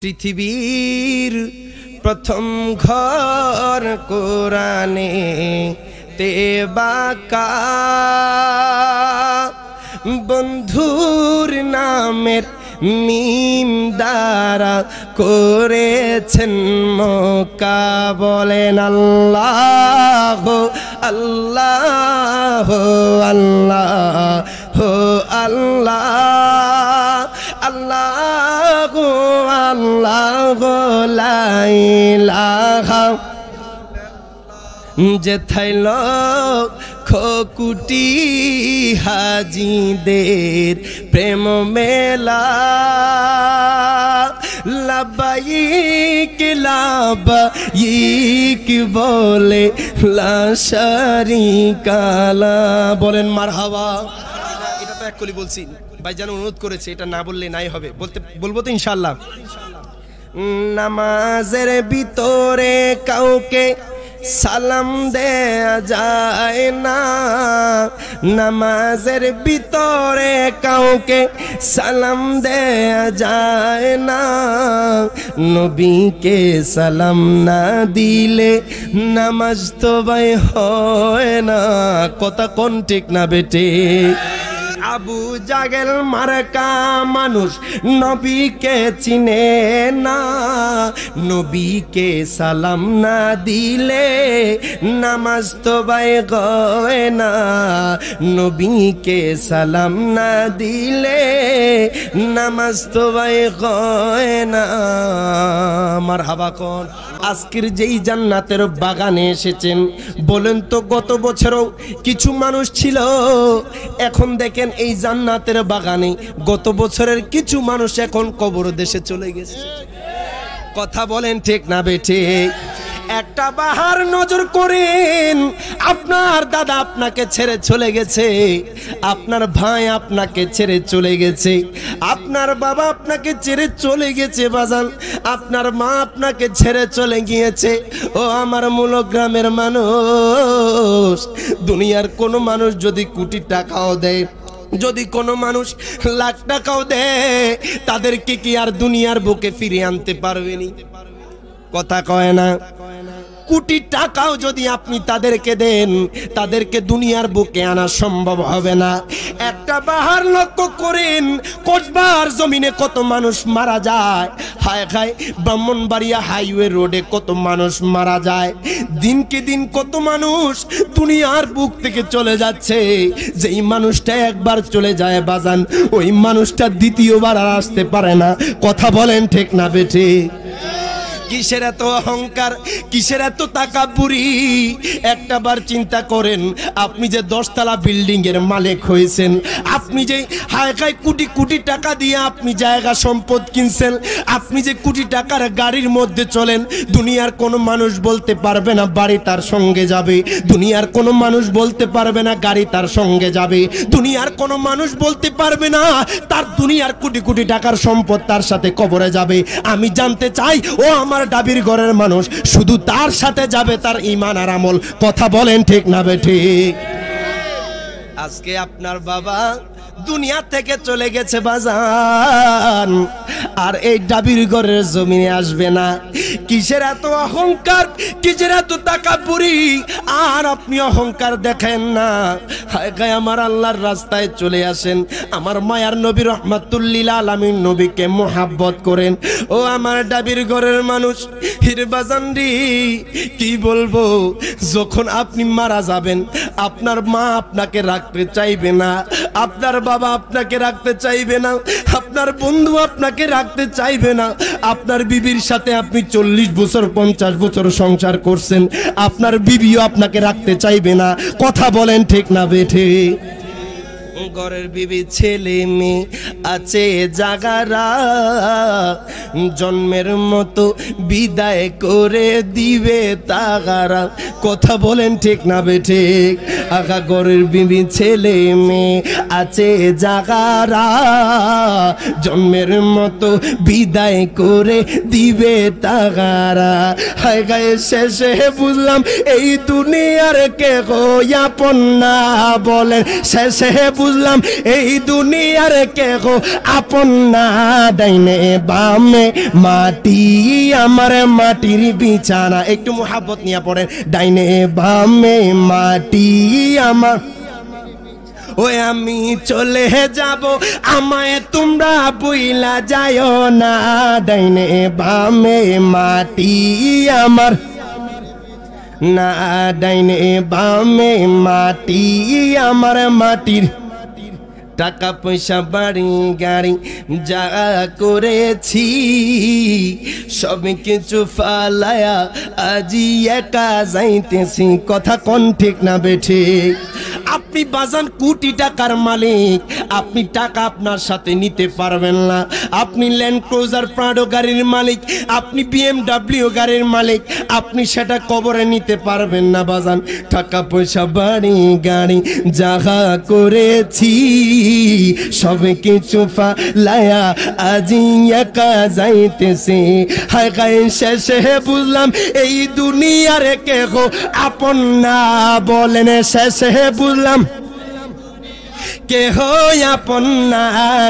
পৃথিবীর প্রথম ঘর কোরআনে তেবাকা বন্ধুর নামের মিম দ্বারা করেছেন মক্কা। বলেন আল্লাহ আল্লাহ আল্লাহ আল্লাহ আল্লাহ আল্লাহ লা ইলাহা যেথায় লক্ষ কোটি হাজিদের প্রেম মেলা লাবাইক লাবাইক বলে লা শারিকা লা। বলেন মারহাবা। এটা তো এক কলি বলছি, ভাইজান অনুরোধ করেছে, এটা না বললে নাই হবে। বলবো তো ইনশাআল্লাহ। নামাজের ভিতরে কাউকে সালাম দেয়া যায় না, নামাজের ভিতরে কাউকে সালাম দেয়া যায় না, নবীকে সালাম না দিলে নামাজ তো ভাই হয় না। কথা কোন ঠিক না বেটে? আবু জাহেল মার্কা মানুষ নবীকে চিনে না, নবীকে সালাম না দিলে নামাজ তো ভাই হয় না, নবীকে সালাম না দিলে নামাজ তো ভাই হয় না। মারহাবা কোন। আজকের যেই জান্নাতের বাগানে এসেছেন, বলেন তো গত বছরও কিছু মানুষ ছিল, এখন দেখেন এই জান্নাতের বাগানে গত বছরের কিছু মানুষ এখন কবর দেশে চলে গেছে। কথা বলেন ঠিক না বেঠে? একটা বাহার নজর করেন, আপনার দাদা আপনাকে ছেড়ে চলে গেছে, আপনার ভাই আপনাকে ছেড়ে চলে গেছে, আপনার বাবা আপনাকে ছেড়ে চলে গেছে বাজান, আপনার মা আপনাকে ছেড়ে চলে গিয়েছে। ও আমার মূল গ্রামের মানুষ, দুনিয়ার কোনো মানুষ যদি কোটি টাকাও দেয়, যদি কোনো মানুষ লাখ টাকাও দেয়, তাদেরকে কি আর দুনিয়ার বুকে ফিরে আনতে পারবেনি? কথা কয় না? কোটি টাকাও যদি আপনি তাদেরকে দেন, তাদেরকে দুনিয়ার বুকে আনা সম্ভব হবে না। একটা বাহার লক্ষ্য করেন, কসবার জমিনে কত মানুষ মারা যায়, হায় হায় ব্রাহ্মণবাড়িয়া হাইওয়ে রোডে কত মানুষ মারা যায়, দিনকে দিন কত মানুষ দুনিয়ার বুক থেকে চলে যাচ্ছে। যেই মানুষটা একবার চলে যায় বাজান, ওই মানুষটা দ্বিতীয়বার আর আসতে পারে না। কথা বলেন ঠিক না বেঠে? কিসের এত অহংকার, কিসের এত তাকাব্বুরি? একটা বার চিন্তা করেন, আপনি যে 10 তলা বিল্ডিং এর মালিক হয়েছেন, আপনি যে হায় হায় কোটি কোটি টাকা দিয়ে আপনি জায়গা সম্পদ কিনছেন, আপনি যে কোটি টাকার গাড়ির মধ্যে চলেন, দুনিয়ার কোনো মানুষ বলতে পারবে না বাড়ি তার সঙ্গে যাবে, দুনিয়ার কোনো মানুষ বলতে পারবে না গাড়ি তার সঙ্গে যাবে, দুনিয়ার কোনো মানুষ বলতে পারবে না তার দুনিয়ার কোটি কোটি টাকার সম্পদ তার সাথে কবরে যাবে। আমি জানতে চাই, ও আমার ডাবির ঘরের মানুষ, শুধু তার সাথে যাবে তার ঈমান আর আমল। কথা বলেন ঠিক না বেঠিক? আজকে আপনার বাবা দুনিয়া থেকে চলে গেছে বাজান, আর এই ডাবির ঘরের জমিনে আসবে না। কিসের এত অহংকার, কিসের এত তাকাব্বুরি? আর আপনি অহংকার দেখেন না, হায় গায় আমার আল্লাহর রাস্তায় চলে আসেন, আমার মায়ার নবী রহমাতুল্লিল আলামিন নবীকে মোহাব্বত করেন। ও আমার ডাবির ঘরের মানুষ, হির বাজানরি কি বলবো, যখন আপনি মারা যাবেন, আপনার মা আপনাকে রাখতে চাইবে না, আপনার বাবা আপনাকে রাখতে চাইবে না, আপনার বন্ধু আপনাকে রাখতে চাইবে না, আপনার বিবির সাথে আপনি 40 বছর 50 বছর সংসার করছেন, আপনার বিবিও আপনাকে রাখতে চাইবে না। কথা বলেন ঠিক না বেঠে? ঘরের বিবি ছেলে মেয়ে আছে জাগারা, জন্মের মতো বিদায় করে দিবে তাগারা। কথা বলেন ঠিক না বেঠিক? আগা ঘরের বিবি ছেলে মেয়ে আছে জাগারা জন্মের মতো বিদায় করে দিবে তাগারা। হায় গায়ে শেষে বুঝলাম এই দুনিয়ার কেহ আপন না, বলেন শেষে বুঝলাম এই দুনিয়ার কেহ আপন না। ডাইনে বামে মাটি আমার মাটির বিছানা, একটু মোহাব্বত নিয়ে পড়েন। ডাইনে বামে মাটি আমার, ওই আমি চলে যাব আমায় তোমরা বইলা যাও না। ডাইনে বামে মাটি আমার না, ডাইনে বামে মাটি আমার মাটির। টাকা পয়সা বাড়ি গাড়ি যা করেছি সব কিছু ফালায়া আজি একা যাইতেছি। কথা কোন ঠিক না বেঠে? আপনি বাজান কোটি টাকার মালিক, আপনি টাকা আপনার সাথে নিতে পারবেন না। আপনি ল্যান্ড ক্রুজার প্রাডো গাড়ির মালিক, আপনি BMW গাড়ির মালিক, আপনি সেটা কবরে নিতে পারবেন না বাজান। টাকা পয়সা বাড়ি গাড়ি যাহা করেছি সব কিছু ফালায়া আজি একা যাইতেছি। হায় গায়ে শেষে বুঝলাম এই দুনিয়ার কেহ আপন না, বলেন শেষে বুঝলাম কেহ আপন না।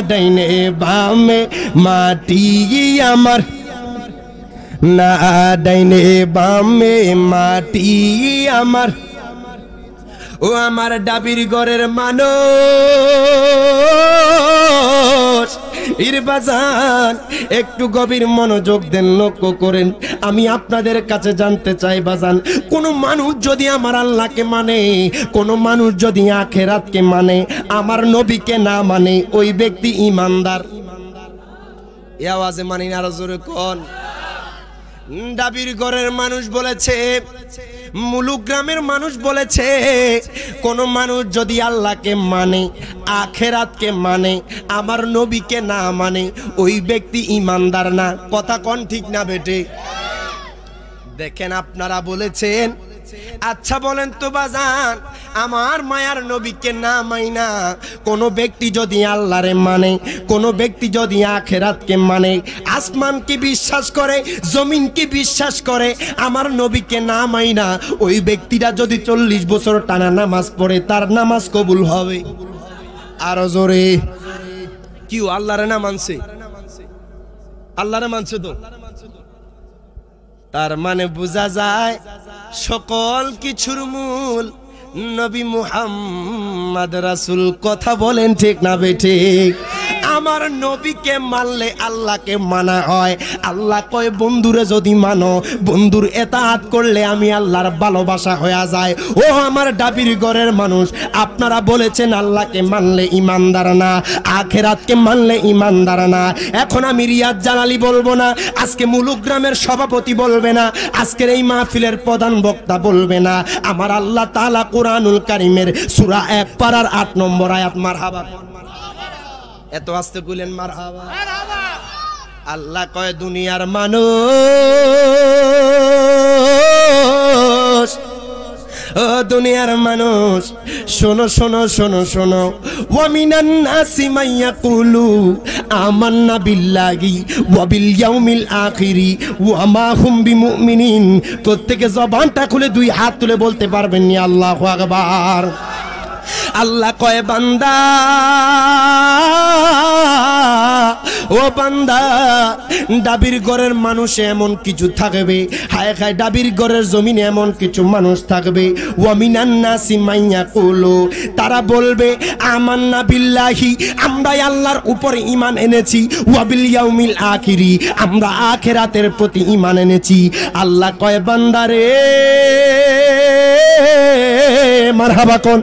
ডাইনে বামে মাটি আমার না, ডাইনে বামে মাটি আমার। ও আমার ডাবির ঘরের মানুষ ইরবাজান, একটু গভীর মনোযোগ দেন, লক্ষ্য করেন। আমি আপনাদের কাছে জানতে চাই বাজান, কোন মানুষ যদি আমার আল্লাহকে মানে, কোন মানুষ যদি আখিরাতকে মানে, আমার নবীকে না মানে, ওই ব্যক্তি ঈমানদার। এই আওয়াজে মানি না, আরো জোরে কোন। ডাবির ঘরের মানুষ বলেছে, মুলুক গ্রামের মানুষ বলেছে, কোন মানুষ যদি আল্লাহকে মানে, আখিরাতকে মানে, আমার নবীকে না মানে, ওই ব্যক্তি ঈমানদার না। কথা কোন ঠিক না বেটে? দেখেন আপনারা বলেছেন। আচ্ছা বলেন তো বাজান, আমার মায়ার নবীকে না মাইনা কোন ব্যক্তি যদি আল্লাহরে মানে, কোন ব্যক্তি যদি আখিরাতকে মানে, আসমানকে বিশ্বাস করে, জমিনকে বিশ্বাস করে, আমার নবীকে না মাইনা, ওই ব্যক্তিটা যদি 40 বছর টানা নামাজ পড়ে, তার নামাজ কবুল হবে? আরো জোরে। কি আল্লাহরে না মানছে? আল্লাহরে মানছে তো। তার মানে বোঝা যায় সকল কিছুর মূল নবী মুহাম্মদ রাসূল। কথা বলেন ঠিক না বেঠিক? আমার নবীকে মানলে আল্লাহকে মানা হয়। আল্লাহ কয় বন্ধুরে যদি মানো, বন্ধুর এতাআত করলে আমি আল্লাহর ভালোবাসা হয়ে যায়। ও আমার ডাবির ঘরের মানুষ, আপনারা বলেছেন আল্লাহকে মানলে ঈমানদার না, আখিরাতকে মানলে ঈমানদার না। এখন আমি রিয়াজ জালালি বলবো না, আজকে মুলুক গ্রামের সভাপতি বলবে না, আজকের এই মাহফিলের প্রধান বক্তা বলবে না। আমার আল্লাহ তাআলা কুরআনুল কারীমের সূরা 1 পারার 8 নম্বর আয়াত, মারহাবা। এত আস্তে কইলেন মারহাবা। আল্লাহ কয় দুনিয়ার মানুষ, ও দুনিয়ার মানুষ, শোনো শোনো শোনো শোনো। ওয়া মিনান নাসি মাইয়াকুলু আমান্না বিল্লাহি ওয়া বিল ইয়াউমিল আখিরি ওয়া মা হুম বিমুমিনিন। প্রত্যেকে জবানটা খুলে 2 হাত তুলে বলতে পারবেন নি আল্লাহু আকবার। আল্লাহ কয় বান্দা, ও বান্দা, ডাবির ঘরের মানুষে এমন কিছু থাকবে, হায় হায় ডাবির ঘরের জমিনে এমন কিছু মানুষ থাকবে, ওয়া মিনান নাসি মাইয়াকুলু, তারা বলবে আমান্না বিল্লাহি, আমরা আল্লাহর উপরে ঈমান এনেছি, ওয়া বিল ইয়াউমিল আখিরি, আমরা আখিরাতের প্রতি ঈমান এনেছি। আল্লাহ কয় বান্দারে মারহাবা কোন।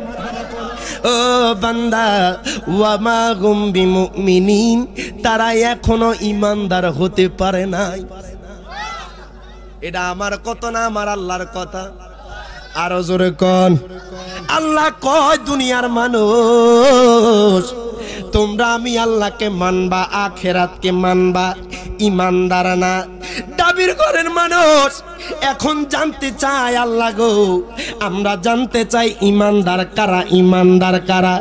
ও বান্দা, ওয়া মা হুম বিমুমিনিন, তারা এখনো ঈমানদার হতে পারে নাই। এটা আমার কথা না, আমার আল্লাহর কথা। আরো জোরে কোন। আল্লাহ কয় দুনিয়ার মানুষ, তোমরা আমি আল্লাহকে মানবা, আখিরাতকে মানবা, ঈমানদার না। ডাবির ঘরের মানুষ এখন জানতে চাই আল্লাহ গো, আমরা জানতে চাই ইমানদার কারা, ইমানদার কারা।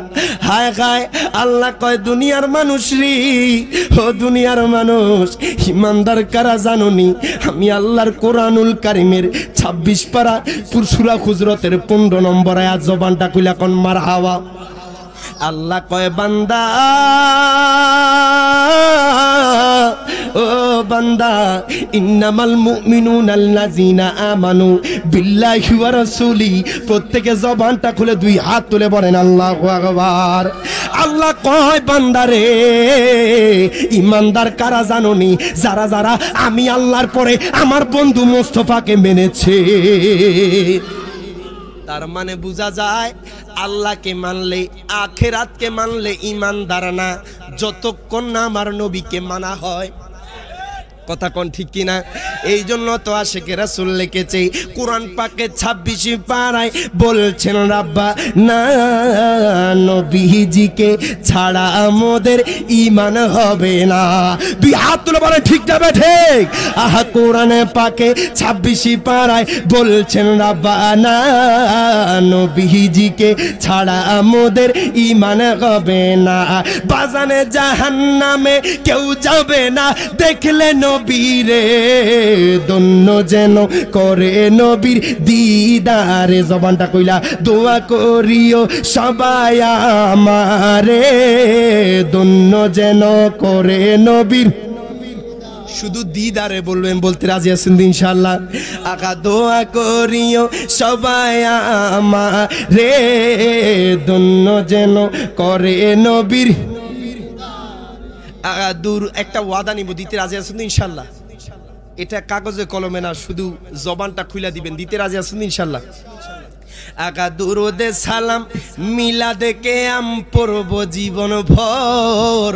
হায় হায়, আল্লাহ কয় দুনিয়ার মানুষ রে, ও দুনিয়ার মানুষ, ইমানদার কারা জানোনি? আমি আল্লাহর কোরআনুল কারিমের 26 পারা সূরা হুজরাতের 15 নম্বর আয়াত, জবানটা খুলে কোন মারহাবা। আল্লাহ কয় বান্দা, ও বান্দা, ইন্নামাল মুমিনুনাল্লাযিনা আমানু বিল্লাহি ওয়া রাসূলি। প্রত্যেকে জবানটা খুলে 2 হাত তুলে বলেন আল্লাহু আকবার। আল্লাহ কয় বান্দারে, ইমানদার কারা জানোনি? যারা যারা আমি আল্লাহর পরে আমার বন্ধু মুস্তাফাকে মেনেছে। তার মানে বোঝা যায় আল্লাহকে মানলে, আখিরাতকে মানলে ইমানদার না, যতক্ষণ না আমার নবীকে মানা হয়। কথা কোন ঠিক কিনা? এই জন্য তো আশিকে রাসূল লিখেছে কোরআন পাকে 26 পারায় বলছেন রাব্বা না নবীজিকে ছাড়া আমাদের ঈমান হবে না। 2 হাত তুলে বলে ঠিক যাবে ঠিক। আহা কোরআনে পাকে 26 পারায় বলছেন রাব্বা না নবীজিকে ছাড়া আমাদের ঈমান হবে না। বাজানে জাহান্নামে কেউ যাবে না দেখলে নবীরে, দন্য যেন করে নবীর দিদারে। জবানটা কইলা দোয়া করিও সবাই আমারে, দন্য যেন করে নবীর, শুধু দিদারে বলবেন, বলতে রাজি আছেন ইনশাআল্লাহ? আকা দোয়া করিও সবাই আমারে, দন্য যেন করে নবীর। দূর একটা ওয়াদা নিব, দিতে রাজি আছেন ইনশাআল্লাহ? এটা কাগজে কলমে না, শুধু জবানটা খুলে দিবেন। দিতে রাজি আছেন ইনশাআল্লাহ? আকা দুরুদে সালাম মিলাদে কিয়াম পড়ব জীবন ভর।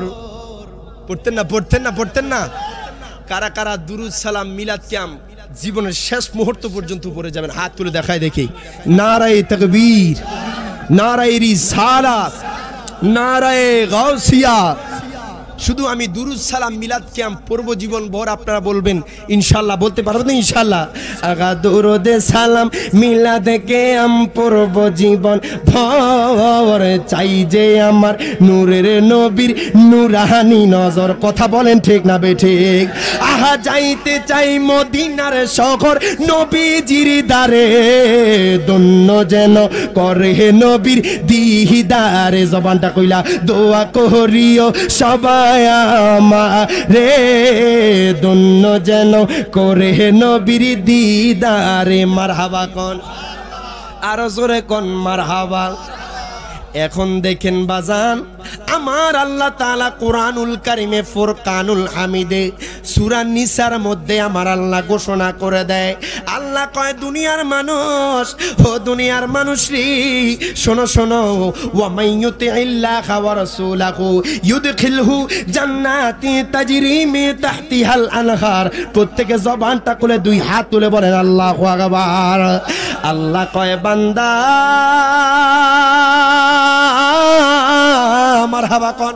পড়তেন না, পড়তেন না, পড়তেন না? কারা কারা দুরুদ সালাম মিলাদ কিয়াম জীবনের শেষ মুহূর্ত পর্যন্ত পড়ে যাবেন? হাত তুলে দেখায় দেখি। নারায়ে তাকবীর, নারায়ে রিসালাত, নারায়ে গাউসিয়া। শুধু আমি দুরুদ সালাম মিলাদ কিয়াম পড়ব জীবন ভর, আপনারা বলবেন ইনশাআল্লাহ। বলতে পারবেন ইনশাআল্লাহ? আগা দুরুদে সালাম মিলাদ কিয়াম পড়ব জীবন ভর, চাই যে আমার নূরের নবীর নূরানি নজর। কথা বলেন ঠিক না বেঠিক? আহা যাইতে চাই মদিনার শহর নবীজির দারে, দন্য যেন করে নবীর দিদারে। জবানটা কইলা দোয়া করিও সবাই আমারে, দন্য যেন করে নবীর দিদারে। মারহাবা কোন, আরো জোরে কোন মারহাবা। এখন দেখেন বাজান, আমার আল্লাহ তাআলা কোরআনুল কারিমে ফুরকানুল হামিদে সূরা নিসার মধ্যে আমার আল্লাহ ঘোষণা করে দেয়। আল্লাহ কয় দুনিয়ার মানুষ, ও দুনিয়ার মানুষ রে শোনো শোনো, ওয়া মাইয়ুতিল্লাহা ওয়া রাসূলাহু ইউদখিলহু জান্নাতি তাজরি মিন তাহতিহাল আনহার। প্রত্যেকে জবানটা খুলে 2 হাত তুলে বলেন আল্লাহু আকবার। আল্লাহ কয় বান্দা মারহাবা কোন,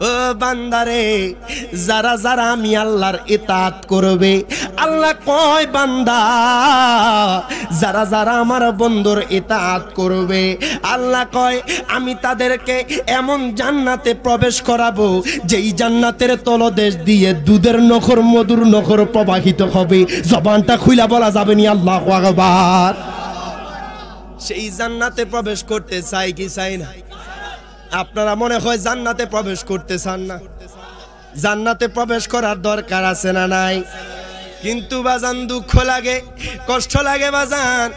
ও বান্দারে, যারা যারা আমি আল্লাহর ইতাআত করবে, আল্লাহ কয় বান্দা যারা যারা আমার বন্ধুর ইতাআত করবে, আল্লাহ কয় আমি তাদেরকে এমন জান্নাতে প্রবেশ করাবো যেই জান্নাতের তলদেশ দিয়ে দুধের নহর মধুর নহর প্রবাহিত হবে। জবানটা খুইলা বলা যাবে নি আল্লাহু আকবার। সেই জান্নাতে প্রবেশ করতে চাই কি চাই না? আপনারা মনে হয় জান্নাতে প্রবেশ করতে চান না? জান্নাতে প্রবেশ করার দরকার আছে না নাই? কিন্তু বাজান দুঃখ লাগে, কষ্ট লাগে বাজান।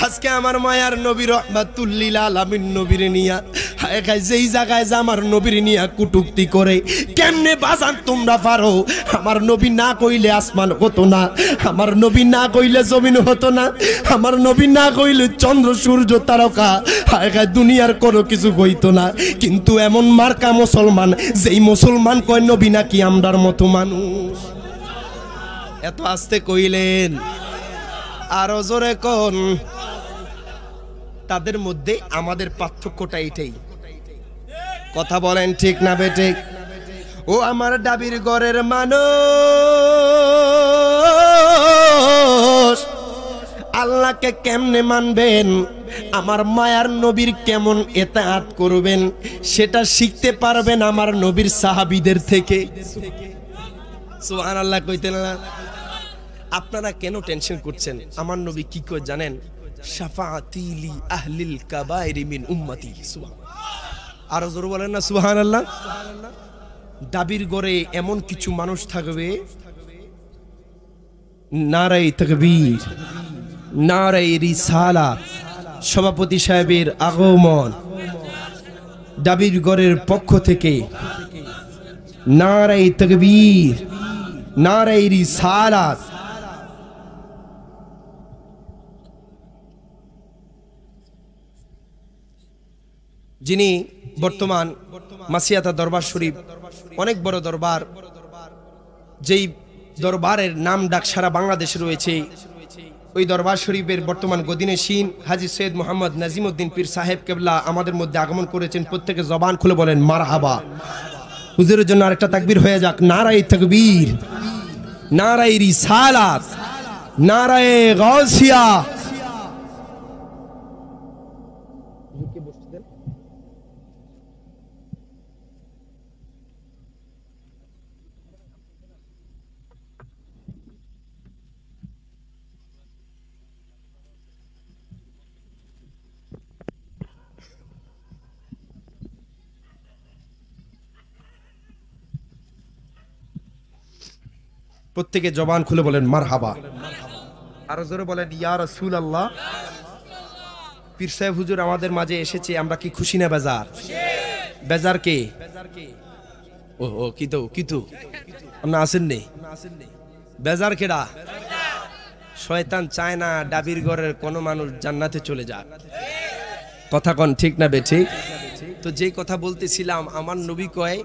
আজকে আমার মায়ার নবী রাহমাতুল লিল আলামিন নবীর নিয়া হায় হায় যেই জায়গায় যে আমার নবীর নিয়া কুটুক্তি করে, কেমনে বাজান তোমরা পারো? আমার নবী না কইলে আসমান হতো না, আমার নবী না কইলে জমিন হতো না, আমার নবী না কইলে চন্দ্র সূর্য তারকা হায় হায় দুনিয়ার কোনো কিছু হইতো না। কিন্তু এমন মার্কা মুসলমান, যেই মুসলমান কয় নবী নাকি আমরার মতো মানুষ। এত আস্তে কইলেন, আরো জোরে কোন। তাদের মধ্যে আমাদের পার্থক্যটা এটাই। কথা বলেন ঠিক না বেঠিক? ও আমার ডাবির ঘরের মানুষ, আল্লাহকে কেমনে মানবেন, আমার মায়ার নবীর কেমন ইতাআত করবেন, সেটা শিখতে পারবেন আমার নবীর সাহাবীদের থেকে। সুবহানাল্লাহ কইতেন না? আপনারা কেন টেনশন করছেন? আমার নবী কি কই জানেন? শাফাআতি লি আহলিল কাবাইরি মিন উম্মতি। আরো জোরে বলেন না সুবহানাল্লাহ। দাবির ঘরে এমন কিছু মানুষ থাকবে, নারায়ে তাকবীর, নারায়ে রিসালাত, সভাপতি সাহেবের আগমন, দাবির ঘরের পক্ষ থেকে নারায়ে তাকবীর, নারায়ে রিসালাত। যিনি বর্তমান মাসিয়াতা দরবার শরীফ, অনেক বড় দরবার, যেই দরবারের নাম ডাক সারা বাংলাদেশে রয়েছে, ওই দরবার শরীফের বর্তমান গদিনশীন হাজী সৈয়দ মোহাম্মদ নাজিমউদ্দিন পীর সাহেব কেবলা আমাদের মধ্যে আগমন করেছেন। প্রত্যেকে জবান খুলে বলেন মারহাবা। হুজুরের জন্য আরেকটা তাকবীর হয়ে যাক। নারায়ে তাকবীর, নারায়ে রিসালাত, নারায়ে গাউসিয়া। প্রত্যেকে জবান খুলে বলেন মারহাবা। আরো জোরে বলেন ইয়া রাসূলুল্লাহ। পীর সাহেব হুজুর আমাদের মাঝে এসেছে, আমরা কি খুশি না বেজার? বেজার কে? ও ও কিতু আপনি আসেন নি? বেজার কেডা? শয়তান চায় না ডাবির ঘরের কোন মানুষ জান্নাতে চলে যাক। কথা কোন ঠিক না বে ঠিক? তো যেই কথা বলতেছিলাম, আমার নবী কয়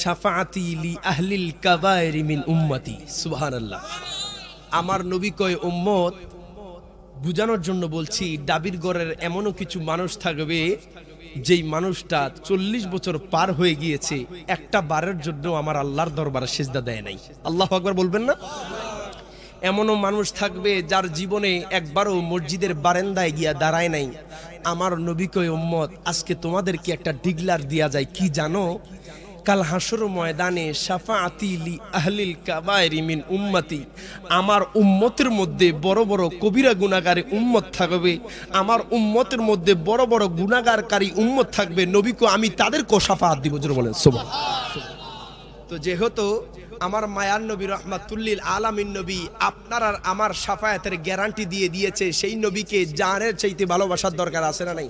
শাফাআতি লি আহলিল কাবাইরি মিন উম্মতি। সুবহানাল্লাহ। আমার নবী কয় উম্মত বুঝানোর জন্য বলছি, ডাবির ঘরের এমনও কিছু মানুষ থাকবে যেই মানুষটা 40 বছর পার হয়ে গিয়েছে, একটা বারের জন্য আমার আল্লাহর দরবারে সিজদা দেয় নাই। আল্লাহু আকবার বলবেন না? এমনও মানুষ থাকবে যার জীবনে একবারও মসজিদের বারান্দায় গিয়া দাঁড়ায় নাই। আমার নবী কয় উম্মত আজকে তোমাদেরকে একটা ডিগলার দিয়া যায়, কি জানো? কাল হাসর ময়দানে শাফাআতি লি আহলিল কাবাইরি মিন উম্মতি, আমার উম্মতের মধ্যে বড় বড় কবিরা গুনাহগারী উম্মত থাকবে, আমার উম্মতের মধ্যে বড় বড় গুনাহগারকারী উম্মত থাকবে। নবী কয় আমি তাদেরকে শাফাআত দিব। জোরে বলেন সুবহানাল্লাহ। তো যেহেতু আমার মায়ার নবী রহমাতুল্লিল আলামিন নবী আপনার আর আমার শাফায়াতের গ্যারান্টি দিয়ে দিয়েছে, সেই নবীকে জানের চাইতে ভালোবাসার দরকার আছে না নাই?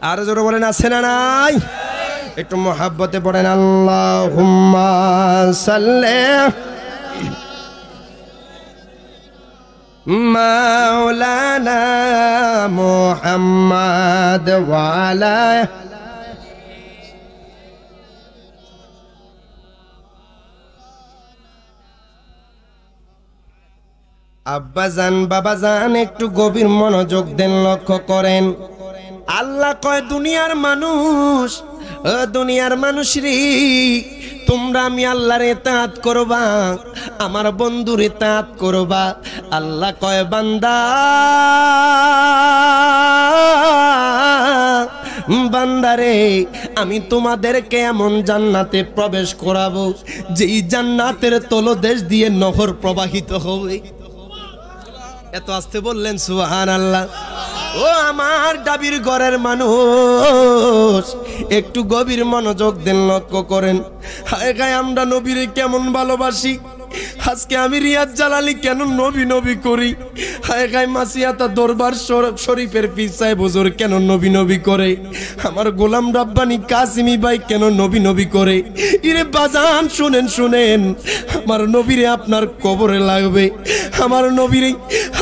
আর জোরে বলেন আছে না নাই? একটু মহাব্বতে পড়েন আল্লাহুম্মা সাল্লি মাওলানা মুহাম্মাদ ওয়া আলা আব্বাজান বাবাজান একটু গভীর মনোযোগ দেন, লক্ষ্য করেন। আল্লাহ কয় দুনিয়ার মানুষ, ও দুনিয়ার মানুষ রে, তোমরা আমি আল্লাহর ইতাআত করবা, আমার বন্ধুর ইতাআত করবা। আল্লাহ কয় বান্দা বান্দারে আমি তোমাদেরকে এমন জান্নাতে প্রবেশ করাবো যেই জান্নাতের তলদেশ দিয়ে নহর প্রবাহিত হবে। এত আস্তে বললেন সুবহানাল্লাহ। ও আমার ডাবির ঘরের মানুষ একটু গভীর মনোযোগ দেন, লক্ষ্য করেন। হায় গায় আমরা নবীরে কেমন ভালোবাসি। আজকে আমি রিয়াজ জালালি কেন নবী নবী করি। হায় গায় মাসিয়াতা দরবার শরীফের পীর সাহেব হুজুর কেন নবী নবী করে। আমার গোলাম রাব্বানি কাসিমি ভাই কেন নবী নবী করে। ইরে বাজান শুনেন শুনেন, আমার নবীরে আপনার কবরে লাগবে, আমার নবীরে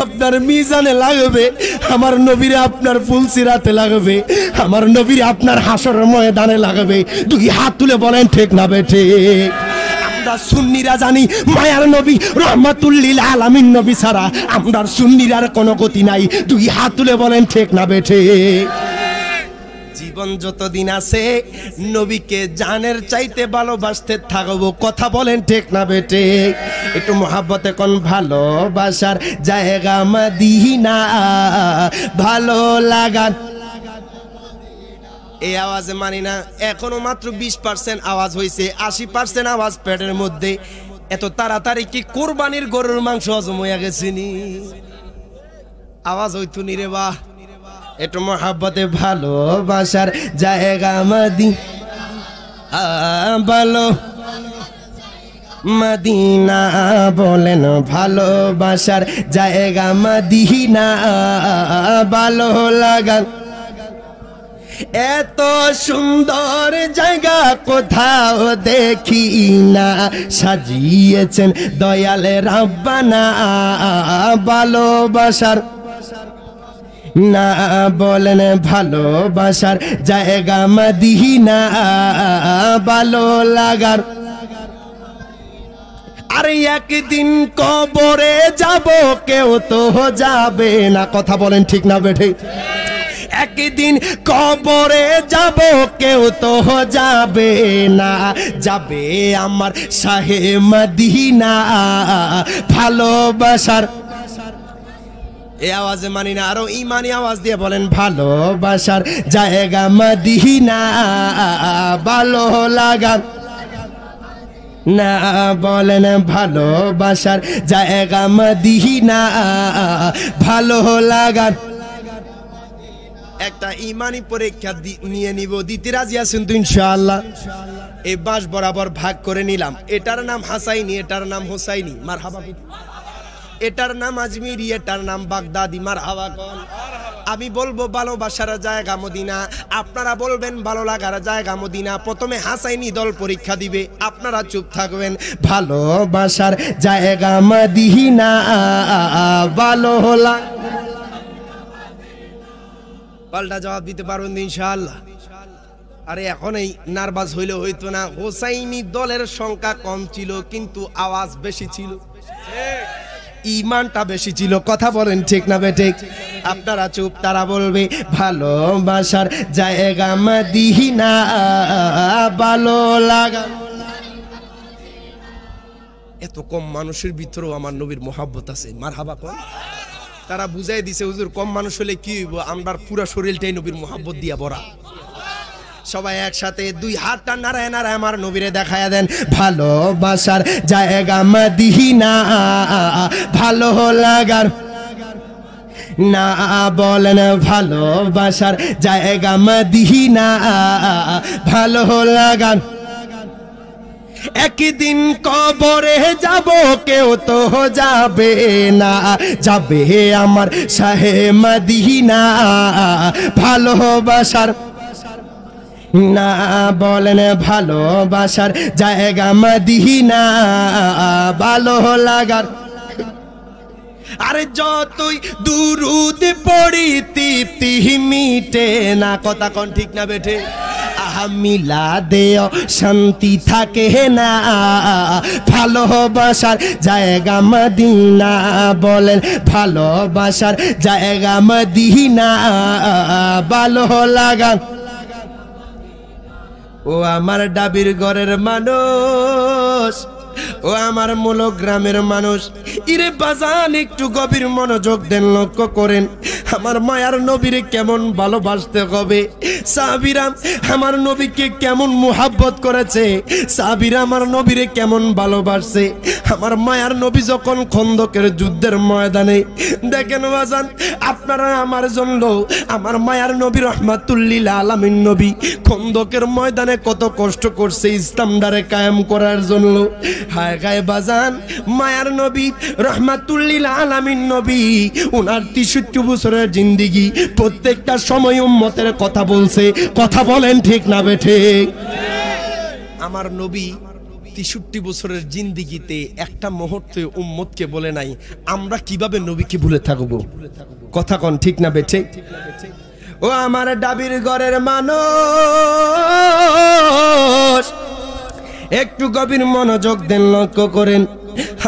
আপনার মিজানে লাগবে, আমার নবীরে আপনার ফুলসিরাতে লাগবে, আমার নবীরে আপনার হাসরের ময়দানে লাগবে। দুই হাত তুলে বলেন ঠিক না বেঠে? আমরা সুন্নিরা জানি মায়ার নবী রহমাতুল্লিল আলামিন নবী ছাড়া আমরা সুন্নিরার কোনো গতি নাই। দুই হাত তুলে বলেন ঠিক না বেঠে? জীবন যতদিন আছে নবীকে জানের চাইতে ভালোবাসতে থাকবো। কথা বলেন ঠিক না বেটে? একটু মহাব্বতে কোন ভালোবাসার জায়গা মদিনা, ভালো লাগার। এই আওয়াজে মানি না, এখনো মাত্র 20% আওয়াজ হয়েছে, 80% আওয়াজ পেটের মধ্যে। এত তাড়াতাড়ি কি কোরবানির গরুর মাংস হজম হয়ে গেছে নি? আওয়াজ হইতো নি রে বাহ। একটু মহাব্বতে ভালোবাসার জায়গা মদিনা, ভালো মদিনা বলেন ভালোবাসার জায়গা মদিনা, ভালো লাগার। এত সুন্দর জায়গা কোথাও দেখি না, সাজিয়েছেন দয়াল রাব্বানা ভালোবাসার। না বলেন ভালোবাসার জায়গা মদিনা, ভালো লাগার। আরে একদিন কবরে যাব, কেউ তো যাবে না। কথা বলেন ঠিক না বেঠে? একদিন কবরে যাব, কেউ তো যাবে না। যাবে আমার শাহে মদিনা ভালোবাসার। এই আওয়াজে মানি না, আরো ইমানি আওয়াজ দিয়ে বলেন ভালোবাসার জায়গা মদিনা, ভালো লাগার। না বলেন ভালোবাসার জায়গা মদিনা, ভালো লাগার। একটা ইমানি পরীক্ষা নিয়ে নিব, দিতে রাজি আছেন তো ইনশাআল্লাহ? এই বাঁশ বরাবর ভাগ করে নিলাম। এটার নাম হাসাইনি, এটার নাম হোসাইনি। মারহাবা। এটার নাম আজমিরি, এটার নাম বাগদাদি। মারহাবা কোন? আমি বলবো ভালোবাসার জায়গা মদিনা, আপনারা বলবেন ভালো লাগার জায়গা মদিনা। প্রথমে হাসাইনি দল পরীক্ষা দিবে, আপনারা চুপ থাকবেন। ভালোবাসার জায়গা মদিনা, ভালো লাগার। পাল্টা জবাব দিতে পারবেন ইনশাআল্লাহ? আরে এখন এই নার্ভাস হইলে হইতো না। হোসাইনি দলের সংখ্যা কম ছিল, কিন্তু আওয়াজ বেশি ছিল, ইমানটা বেশি ছিল। কথা বলেন ঠিক না বেঠিক? আপনারা চুপ, তারা বলবে ভালোবাসার জায়গা মদিনা, ভালো লাগা। এত কম মানুষের ভিতরেও আমার নবীর মোহাব্বত আছে। মারহাবা কোন? তারা বুঝাই দিছে হুজুর কম মানুষ হলে কি হইব, আমরা পুরো শরীরটাই নবীর মোহাব্বত দিয়া ভরা। সবাই একসাথে দুই হাতটা নাড়ায় নাড়ায় আমার নবীরে দেখায়া দেন ভালোবাসার জায়গা মদিনা, ভালো লাগার। না বলেন ভালোবাসার জায়গা মদিনা, ভালো লাগার। একদিন কবরে যাব, কেউ তো যাবে না। যাবে আমার শাহে মদিনা ভালোবাসার। না বলেন ভালোবাসার জায়গা মদিনা, ভালো লাগার। আরে যতই দুরুদ পড়ি তৃপ্তি মিটে না। কথা কোন ঠিক না বেঠে? মিলা দেও শান্তি থাকে না। ভালোবাসার জায়গা মদিনা, বলেন ভালোবাসার জায়গা মদিনা, ভালো লাগা। ও আমার ডাবির ঘরের মানুষ, ও আমার মূল গ্রামের মানুষ, ইরে বাজান একটু গভীর মনোযোগ দেন, লক্ষ্য করেন আমার মায়ার নবীরে কেমন ভালোবাসতে হবে। সাহাবীরা আমার নবীকে কেমন মুহাব্বত করেছে, সাহাবীরা আমার নবীরে কেমন ভালোবাসছে। আমার মায়ার নবী যখন খন্দকের যুদ্ধের ময়দানে, দেখেন বাজান আপনারা আমার জন্য, আমার মায়ার নবী রহমাতুল্লিল আলামিন নবী খন্দকের ময়দানে কত কষ্ট করছে ইসলামটারে কায়েম করার জন্য। হায় গায়ে বাজান মায়ার নবী রহমাতুল্লিল আলামিন নবী, উনার 63 বছরের জিন্দেগি প্রত্যেকটা সময় উম্মতের কথা বলছে। কথা বলেন ঠিক না বেঠিক? আমার নবী 63 বছরের জিন্দেগিতে একটা মুহূর্তে উম্মতকে বলে নাই আমরা কিভাবে নবীকে ভুলে থাকবো। কথা কোন ঠিক না বেঠিক? ও আমার ডাবির ঘরের মানুষ, একটু গভীর মনোযোগ দেন, লক্ষ্য করেন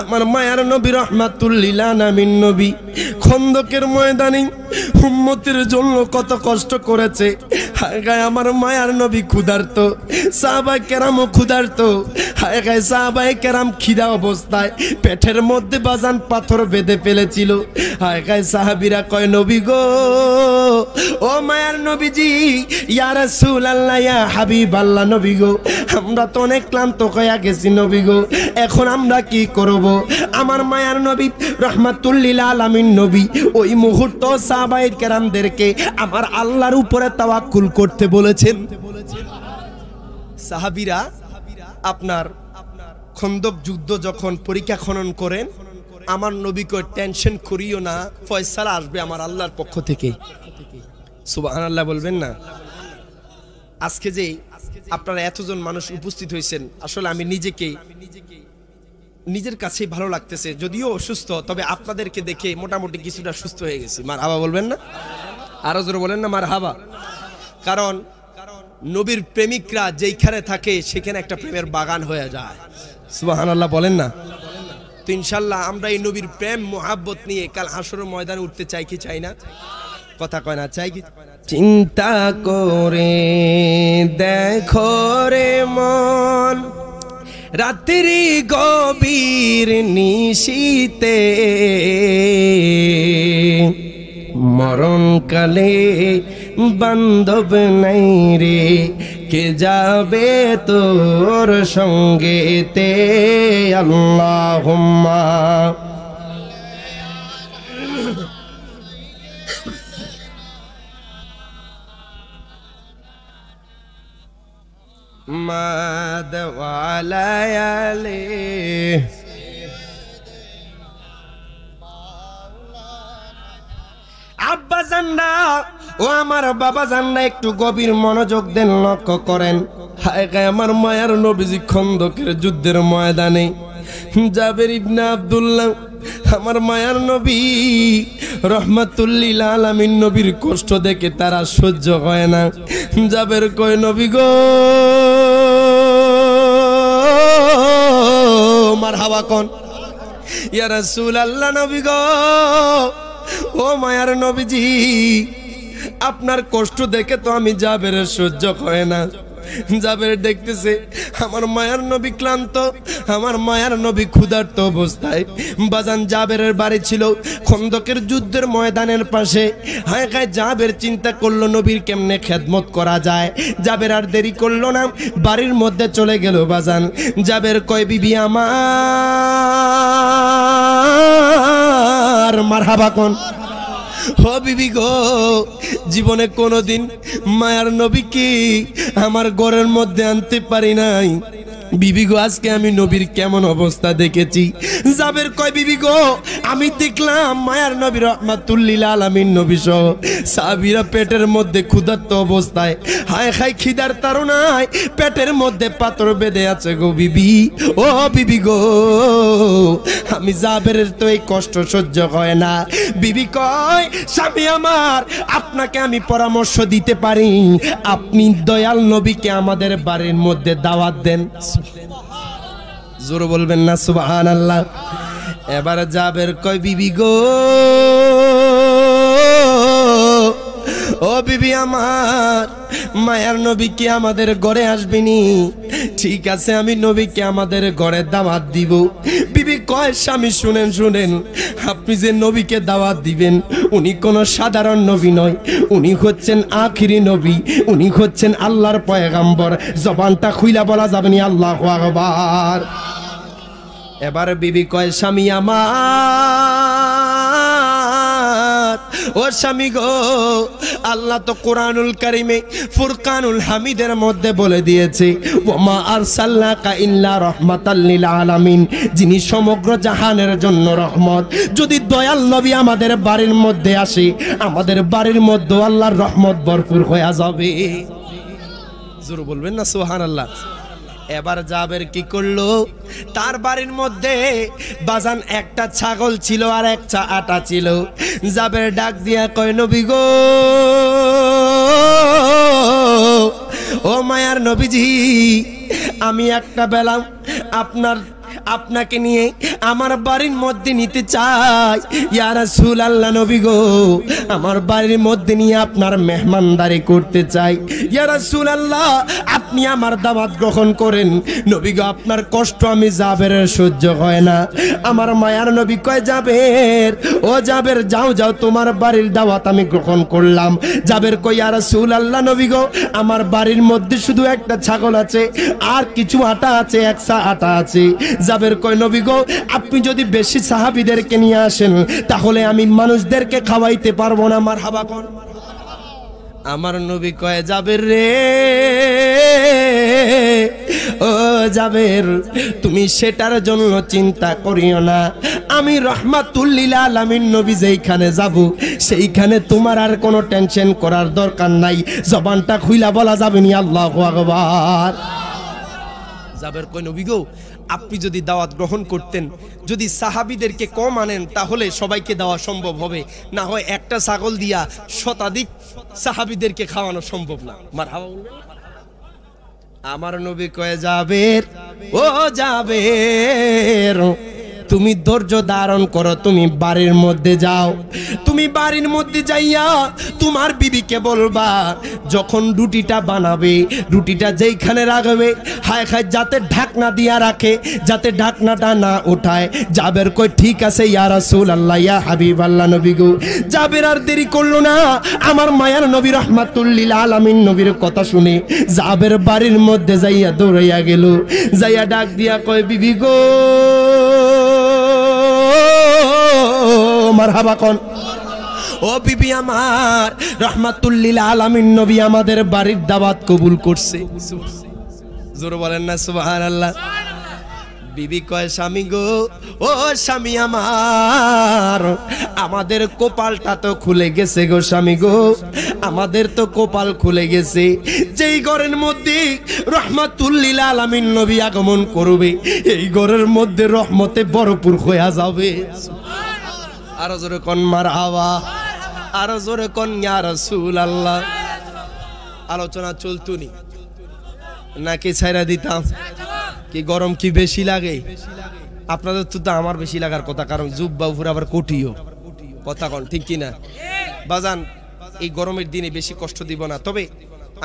আমার মায়ার নবী রহমাতুল্লিল আলামিন নবী খন্দকের ময়দানে উম্মতের জন্য কত কষ্ট করেছে। হায় গায় আমার মায়ার নবী ক্ষুধার্ত, সাহাবায়ে কেরামও ক্ষুধার্ত। হায় গায় সাহাবায়ে কেরাম খিদা অবস্থায় পেটের মধ্যে বাজান পাথর বেঁধে ফেলেছিল। হায় গায় সাহাবীরা কয় নবী গো, ও মায়ার নবীজি, ইয়া রাসূলুল্লাহ, ইয়া হাবিবাল্লাহ, নবী গো আমরা তো অনেক ক্লান্ত হয়ে গেছি নবী গো, এখন আমরা কি করব? আমার মায়ার নবী রাহমাতুল লিল আলামিন নবী ওই মুহূর্ত সাহাবায়ে কেরামদেরকে আমার আল্লাহর উপরে তাওয়াক্কুল করতে বলেছেন। সাহাবীরা আপনার খন্দক যুদ্ধ যখন পরীক্ষা খনন করেন, আমার নবীকে টেনশন করিও না, ফয়সালা আসবে আমার আল্লাহর পক্ষ থেকে। সুবহানাল্লাহ বলবেন না? আজকে যে আপনারা এতজন মানুষ উপস্থিত হয়েছেন, আসলে আমি নিজের কাছেই ভালো লাগতেছে, যদিও অসুস্থ, তবে আপনাদেরকে দেখে মোটামুটি কিছুটা সুস্থ হয়ে গেছি। মারহাবা বলবেন না? আরো জোরে বলেন না মারহাবা। কারণ নবীর প্রেমিকরা যেইখানে থাকে সেখানে একটা প্রেমের বাগান হয়ে যায়। সুবহানাল্লাহ বলেন না? তো ইনশাল্লাহ আমরা এই নবীর প্রেম মোহাব্বত নিয়ে কাল হাসরের ময়দানে উঠতে চাই কি চাই না? কথা কয় না, চাই কি? চিন্তা করে দেখো রে মন, রাত্রি গভীর নিশীতে মরণকালে বান্ধব নাই রে, কে যাবে তোর সঙ্গেতে? আল্লাহুম্মা মাদ ওয়ালায়ালে। আব্বা জানরা ও আমার বাবা জানরা একটু গভীর মনোযোগ দেন, লক্ষ্য করেন। হায় গায় আমার মায়ার নবীজি খন্দকের যুদ্ধের ময়দানে জাবের ইবনে আব্দুল্লাহ, আমার মায়ার নবী রাহমাতুল লিল আলামিন নবীর কষ্ট দেখে তারা সহ্য হয় না। জাবের কয় নবী গো, মারহাবা কোন, ইয়া রাসূলুল্লাহ, নবী গো, ও মায়ার নবীজি, আপনার কষ্ট দেখে তো আমি জাবেরের সহ্য হয় না। জাবের দেখতেছে আমার মায়ার নবী ক্লান্ত, আমার মায়ার নবী ক্ষুধার্ত অবস্থায়। বাজান জাবেরের বাড়ি ছিল খন্দকের যুদ্ধের ময়দানের পাশে। হায় হায় জাবের চিন্তা করলো নবীর কেমনে খেদমত করা যায়। জাবের আর দেরি করলো না, বাড়ির মধ্যে চলে গেল। বাজান জাবের কয় বিবি আমার, মারহাবা কোন, ও বিবি গো, জীবনে কোনোদিন মায়ার নবীকে আমার ঘরের মধ্যে আনতে পারি নাই। বিবি গো, আজকে আমি নবীর কেমন অবস্থা দেখেছি। জাবের কয় বিবি গো, আমি দেখলাম মায়ার নবী রাহমাতুল লিল আলামিন নবী সহ সাহাবীরা পেটের মধ্যে ক্ষুধার্ত অবস্থায়, হায় হায় খিদার তাড়নায় পেটের মধ্যে পাথর বেঁধে আছে গো বিবি। ও বিবি গো, আমি জাবেরের তো এই কষ্ট সহ্য হয় না। বিবি কয় স্বামী আমার, আপনাকে আমি পরামর্শ দিতে পারি, আপনি দয়াল নবীকে আমাদের বাড়ির মধ্যে দাওয়াত দেন। জোরে বলবেন না সুবহানাল্লাহ? এবার জাবের কয় বিবি গো, ও বিবি আমার, মায়ার নবী কি আমাদের ঘরে আসবেনি? ঠিক আছে, আমি নবীকে আমাদের ঘরে দাওয়াত দিব। বিবি কয় স্বামী শুনেন শুনেন, আপনি যে নবীকে দাওয়াত দিবেন উনি কোনো সাধারণ নবী নয়, উনি হচ্ছেন আখিরি নবী, উনি হচ্ছেন আল্লাহর পয়গাম্বর। জবানটা খুইলা বলা যাবে না আল্লাহু আকবার। এবার বিবি কয় স্বামী আমার, ও স্বামী গো, আল্লাহ তো কোরআনুল কারিমে ফুরকানুল হামিদের মধ্যে বলে দিয়েছে, ওমা আরসালনাকা ইল্লা রাহমাতাল লিল আলামিন, যিনি সমগ্র জাহানের জন্য রহমত। যদি দয়াল নবী আমাদের বাড়ির মধ্যে আসে, আমাদের বাড়ির মধ্যে আল্লাহর রহমত ভরপুর হয়ে যাবে। জোরে বলবেন না সুবহানাল্লাহ? এবার জাবের কি করলো, তার বাড়ির মধ্যে বাজান একটা ছাগল ছিল আর একটা আটা ছিল। জাবের ডাক দিয়া কয় নবী গো, ও মায়ার নবীজি, আমি একটা বেলা আপনার আপনাকে নিয়ে আমার বাড়ির মধ্যে নিতে চাই। ইয়া রাসূলুল্লাহ নবী গো, আমার বাড়ির মধ্যে নিয়ে আপনার মেহমানদারি করতে চাই। ইয়া রাসূলুল্লাহ আপনি আমার দাওয়াত গ্রহণ করেন। নবী গো, আপনার কষ্ট আমি জাবেরের সহ্য হয় না। আমার মায়ার নবী কয়, জাবের, ও জাবের, যাও যাও, তোমার বাড়ির দাওয়াত আমি গ্রহণ করলাম। জাবের কয়, ইয়া রাসূলুল্লাহ নবী গো, আমার বাড়ির মধ্যে শুধু একটা ছাগল আছে, আর কিছু আটা আছে, এক সা আটা আছে। জাবের কয়, নবী গো, আপনি যদি বেশি সাহাবীদেরকে নিয়ে আসেন তাহলে আমি মানুষদেরকে খাওয়াইতে পারবো না। মারহাবা কোন। আমার নবী কয়, জাবের রে, ও জাবের, তুমি সেটার জন্য চিন্তা করিও না। আমি রাহমাতুল লিল আলামিন নবী যেইখানে যাব সেইখানে তোমার আর কোনো টেনশন করার দরকার নাই। জবানটা খুইলা বলা যাবে নি আল্লাহু আকবার। জাবের কয়, নবী গো, আপনি যদি দাওয়াত গ্রহণ করতেন, যদি সাহাবীদেরকে কম আনেন তাহলে সবাইকে দেওয়া সম্ভব হবে, না হয় একটা ছাগল দিয়া শতাধিক সাহাবীদেরকে খাওয়ানো সম্ভব না। মারহাবা বলবেন। আমার নবী কয়ে, জাবের, ও জাবের, তুমি ধৈর্য ধারণ করো, তুমি বাড়ির মধ্যে যাও। তুমি বাড়ির মধ্যে যাইয়া তোমার বিবিকে বলবা যখন রুটিটা বানাবে, রুটিটা যেইখানে রাখবে হায় খায় যাতে ঢাকনা দিয়া রাখে, যাতে ঢাকনাটা না ওঠায়। জাবের কই, ঠিক আছে ইয়া রাসূলুল্লাহ, ইয়া হাবিবাল্লাহ নবী গো। জাবের আর দেরি করলো না, আমার মায়ার নবী রাহমাতুল লিল আলামিন নবীর কথা শুনে জাবের বাড়ির মধ্যে যাইয়া দৌড়াইয়া গেল। যাইয়া ডাক দিয়া কয়, বিবি গো, মারহাবা কোন। ও বিবি আমার, রাহমাতুল লিল আলামিন নবী আমাদের বাড়ির দাওয়াত কবুল করছে। জোরে বলেন না সুবহানাল্লাহ। বিবি কয়, স্বামী গো, ও স্বামী আমার, আমাদের কপালটা তো খুলে গেছে গো স্বামী গো, আমাদের তো কপাল খুলে গেছে। যেই ঘরের মধ্যে রাহমাতুল লিল আলামিন নবী আগমন করবে এই ঘরের মধ্যে রহমতে ভরপুর হয়ে যাবে। আরো জোরে কোন মারহাবা, আরো জোরে কোন ইয়া রাসূলুল্লাহ। আলোচনা চলতুনি নাকি ছাইরা দিতাম? কি গরম কি বেশি লাগে? আপনাদের তো আমার বেশি লাগার কথা, কারণ জুব্বা উপরে আবার কোটিও। কথা কন ঠিক কিনা বাজান? এই গরমের দিনে বেশি কষ্ট দিব না, তবে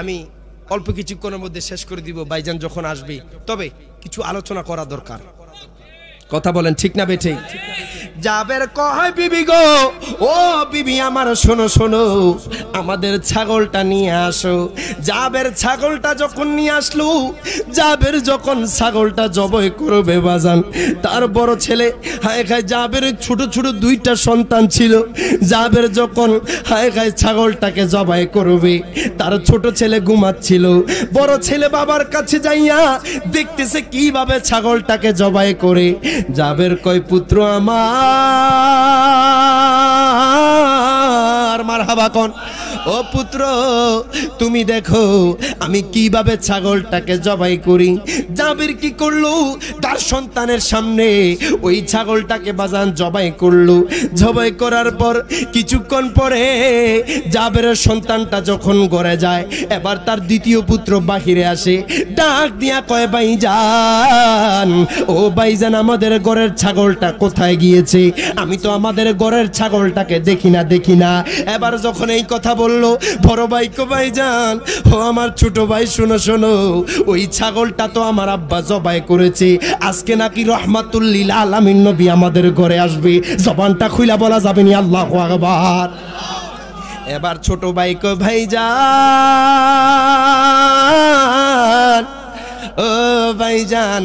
আমি অল্প কিছুক্ষণের মধ্যে শেষ করে দিব। ভাইজান যখন আসবে তবে কিছু আলোচনা করা দরকার। কথা বলেন ঠিক না বেঠিক? জাবের কয়, বিবি গো, ও বিবি আমার, শোনো শোনো, আমাদের ছাগলটা নিয়ে আসো। জাবের ছাগলটা যখন নিয়ে আসলো, জাবের যখন ছাগলটা জবাই করবে বাজান, তার বড় ছেলে হায় খায়, জাবের ছোট ছোট দুইটা সন্তান ছিল। জাবের যখন হায় খায় ছাগলটাকে জবাই করবে, তার ছোট ছেলে ঘুমাচ্ছিল। বড় ছেলে বাবার কাছে যাইয়া দেখতেছে কিভাবে ছাগলটাকে জবাই করে। জাবের কয়, পুত্র আমার, মারহাবা কোন। ও পুত্র, তুমি দেখো আমি কিভাবে ছাগলটাকে জবাই করি। জাবের কি করলো, তার সন্তানের সামনে ওই ছাগলটাকে বাজান জবাই করলো। জবাই করার পর কিছুক্ষণ পরে জাবেরের সন্তানটা যখন ঘরে যায়, এবার তার দ্বিতীয় পুত্র বাহিরে আসে, ডাক দিয়া কয়, ভাইজান, ও ভাইজান, আমাদের ঘরের ছাগলটা কোথায় গিয়েছে? আমি তো আমাদের ঘরের ছাগলটাকে দেখি না। এবার যখন এই কথা বললো, বড় ভাই কো, ভাইজান, ও আমার ছোট ভাই, শোনো শোনো, ওই ছাগলটা তো আমার আব্বা জবাই করেছে। আজকে নাকি রাহমাতুল লিল আলামিন নবী আমাদের ঘরে আসবে। জবানটা খুইলা বলা যাবে নি আল্লাহু আকবার। এবার ছোট ভাই কো, ভাইজান, ও ভাইজান,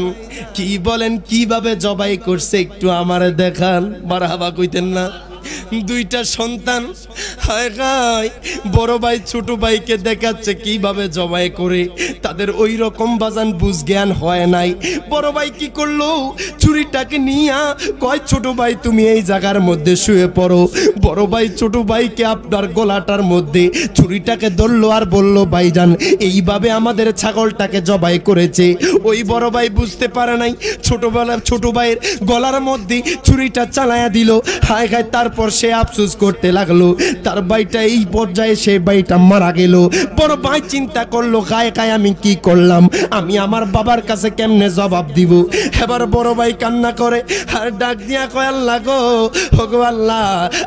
কি বলেন, কিভাবে জবাই করছে একটু আমারে দেখান। মারহাবা কইতেন না? দুইটা সন্তান হায় হায়, বড় ভাই ছোট ভাইকে দেখাচ্ছে কিভাবে জবাই করে। তাদের ওই রকম বাজান বুঝ জ্ঞান হয় নাই। বড় ভাই কি করলো, ছুরিটাকে নিয়া কয়, ছোট ভাই তুমি এই জায়গার মধ্যে শুয়ে পড়ো। বড় ভাই ছোট ভাইকে আপনার গলাটার মধ্যে ছুরিটাকে ধরলো আর বলল, ভাইজান, এইভাবে আমাদের ছাগলটাকে জবাই করেছে। ওই বড় ভাই বুঝতে পারে নাই, ছোট ভাইয়ের গলার মধ্যে ছুরিটা চালায়া দিল। হায় হায়, তারপর সে আফসোস করতে লাগলো। তার তার ভাইটা এই পর্যায়ে সেই ভাইটা মারা গেল। বড় ভাই চিন্তা করলো গায়ে গায়ে আমি কি করলাম, আমি আমার বাবার কাছে কেমনে জবাব দিব। এবার বড় ভাই কান্না করে আর ডাক দিয়া কয় আল্লাহ গো, ওগো আল্লাহ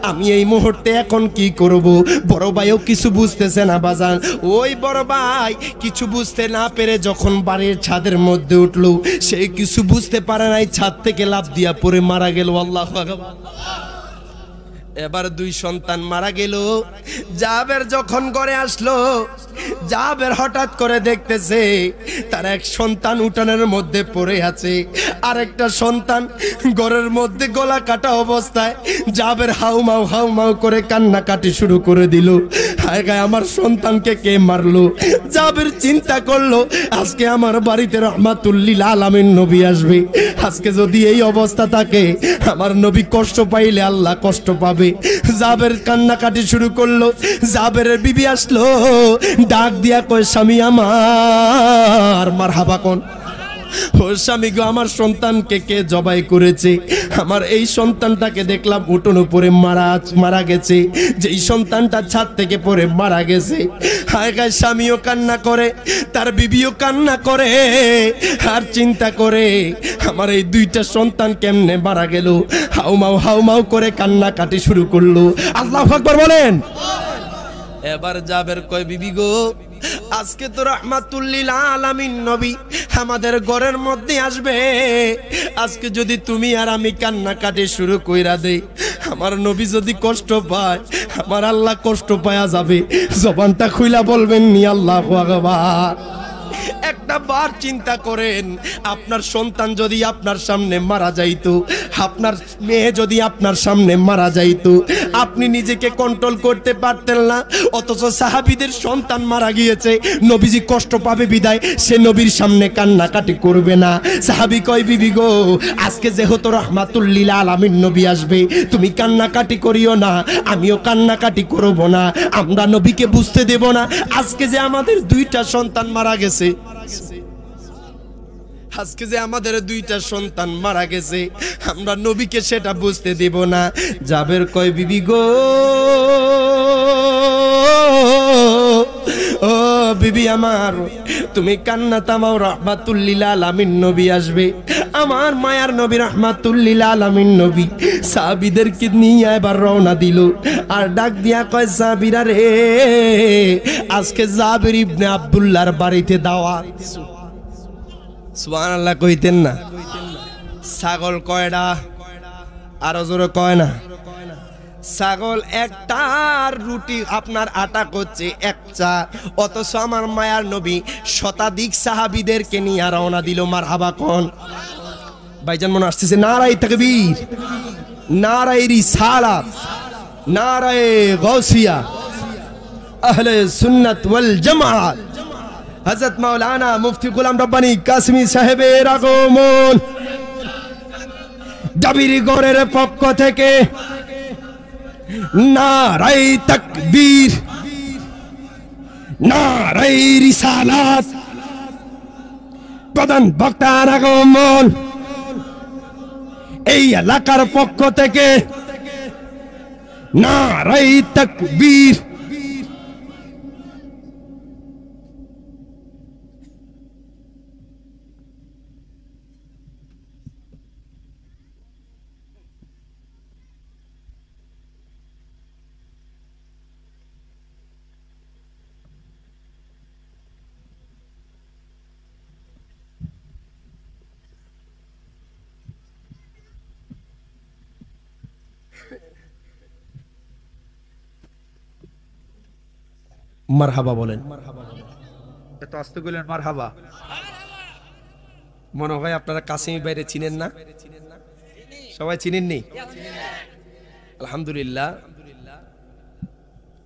আমি এই মুহূর্তে এখন কি করব। বড় ভাইও কিছু বুঝতেছে না বাজান। ওই বড় ভাই কিছু বুঝতে না পেরে যখন বাড়ির ছাদের মধ্যে উঠলো, সে কিছু বুঝতে পারে নাই, ছাদ থেকে লাফ দিয়া পড়ে মারা গেল। আল্লাহু আকবার। এবার দুই সন্তান মারা গেল। জাবের যখন ঘরে আসলো, জাবের হঠাৎ করে দেখতেছে তার এক সন্তান উঠানের মধ্যে পড়ে আছে, আরেকটা সন্তান ঘরের মধ্যে গলা কাটা অবস্থায়। জাবের হাউমাউ করে কান্নাকাটি শুরু করে দিল, হায় গায় আমার সন্তানকে কে মারলো। জাবের চিন্তা করলো আজকে আমার বাড়িতে রহমাতুল লিল আলামিন নবী আসবে, আজকে যদি এই অবস্থা থাকে আমার নবী কষ্ট পাইলে আল্লাহ কষ্ট পাবে। জাবের কান্নাকাটি শুরু করলো। জাবেরের বিবি আসলো, ডাক দিয়া কয় স্বামী আমার মারহাবা কোন। ও স্বামী গো, আমার সন্তানকে কে জবাই করেছে? আমার এই সন্তানটাকে দেখলাম উঠোন উপরে মারা গেছে, যেই সন্তানটা ছাদ থেকে পড়ে মারা গেছে। হায় গায় স্বামীও কান্না করে, তার বিবিও কান্না করে, আর চিন্তা করে আমার এই দুইটা সন্তান কেমনে মারা গেল। হাউমাউ করে কান্নাকাটি শুরু করলো। আল্লাহু আকবার বলেন। এবার জাবের কয় বিবি গো, আজকে তো রাহমাতুল লিল আলামিন নবী আমাদের ঘরের মধ্যে আসবে, আজকে যদি তুমি আর আমি কান্নাকাটি শুরু কইরা দেই, আমার নবী যদি কষ্ট পায়, আমার আল্লাহ কষ্ট পায়া যাবে। জবানটা খুইলা বলবেন নি আল্লাহু আকবার। একটা বার চিন্তা করেন, আপনার সন্তান যদি আপনার সামনে মারা যাইতো, আপনার মেয়ে যদি আপনার সামনে মারা যাইতো, আপনি নিজেকে কন্ট্রোল করতে পারতেন না, অথচ সাহাবীদের সন্তান মারা গিয়েছে, নবীজি কষ্ট পাবে বিদায় সে নবীর সামনে কান্নাকাটি করবে না। সাহাবী কয় বিবি গো, আজকে যেহেতু রাহমাতুল লিল আলামিন নবী আসবে, তুমি কান্নাকাটি করিও না, আমিও কান্নাকাটি করব না, আমরা নবীকে বুঝতে দেব না আজকে যে আমাদের দুইটা সন্তান মারা গেছে, আজকে যে আমাদের দুইটা সন্তান মারা গেছে, আমরা নবীকে সেটা বুঝতে দেব না। জাবের কয় বিবি গো, ও বিবি আমার, তুমি কান্না থামাও, রাহমাতুল লিল আলামিন নবী আসবে, আমার মায়ার নবী রাহমাতুল লিল আলামিন নবী সাহাবীদেরকে নিয়ে এবার রওনা দিল। আর ডাক দিয়া কয় সাহাবীরা রে, আজকে জাবির ইবনে আব্দুল্লাহর বাড়িতে দাওয়াত। সুবহানাল্লাহ কইতেন না? ছাগল কয়টা? আরো জোরে কয় না? ছাগল একটার রুটি আপনার আটা করছে একটা, অথচ আমার মায়ার নবী শতাধিক সাহাবীদেরকে নিয়ে রওনা দিল। মারহাবা কোন ভাইজান মনে আসতেছে? নারায়ে তাকবীর, নারায়ে রিসালাত, নারায়ে গাউসিয়া, আহলে সুন্নাত ওয়াল জামাত, হযরত মাওলানা মুফতি গোলাম রব্বানী কাসেমী সাহেবের আগমন। ডাবিরগড়ের পক্ষ থেকে নারায়ে তাকবীর, নারায়ে রিসালাত, প্রধান বক্তার আগমন। এই এলাকার পক্ষ থেকে নারায়ে তাকবীর। মারহাবা বলেন। এত আস্তে বলেন মারহাবা। মনে হয় আপনারা কাসেমী বাইরে চিনেন না? সবাই চিনেননি? আলহামদুলিল্লাহ,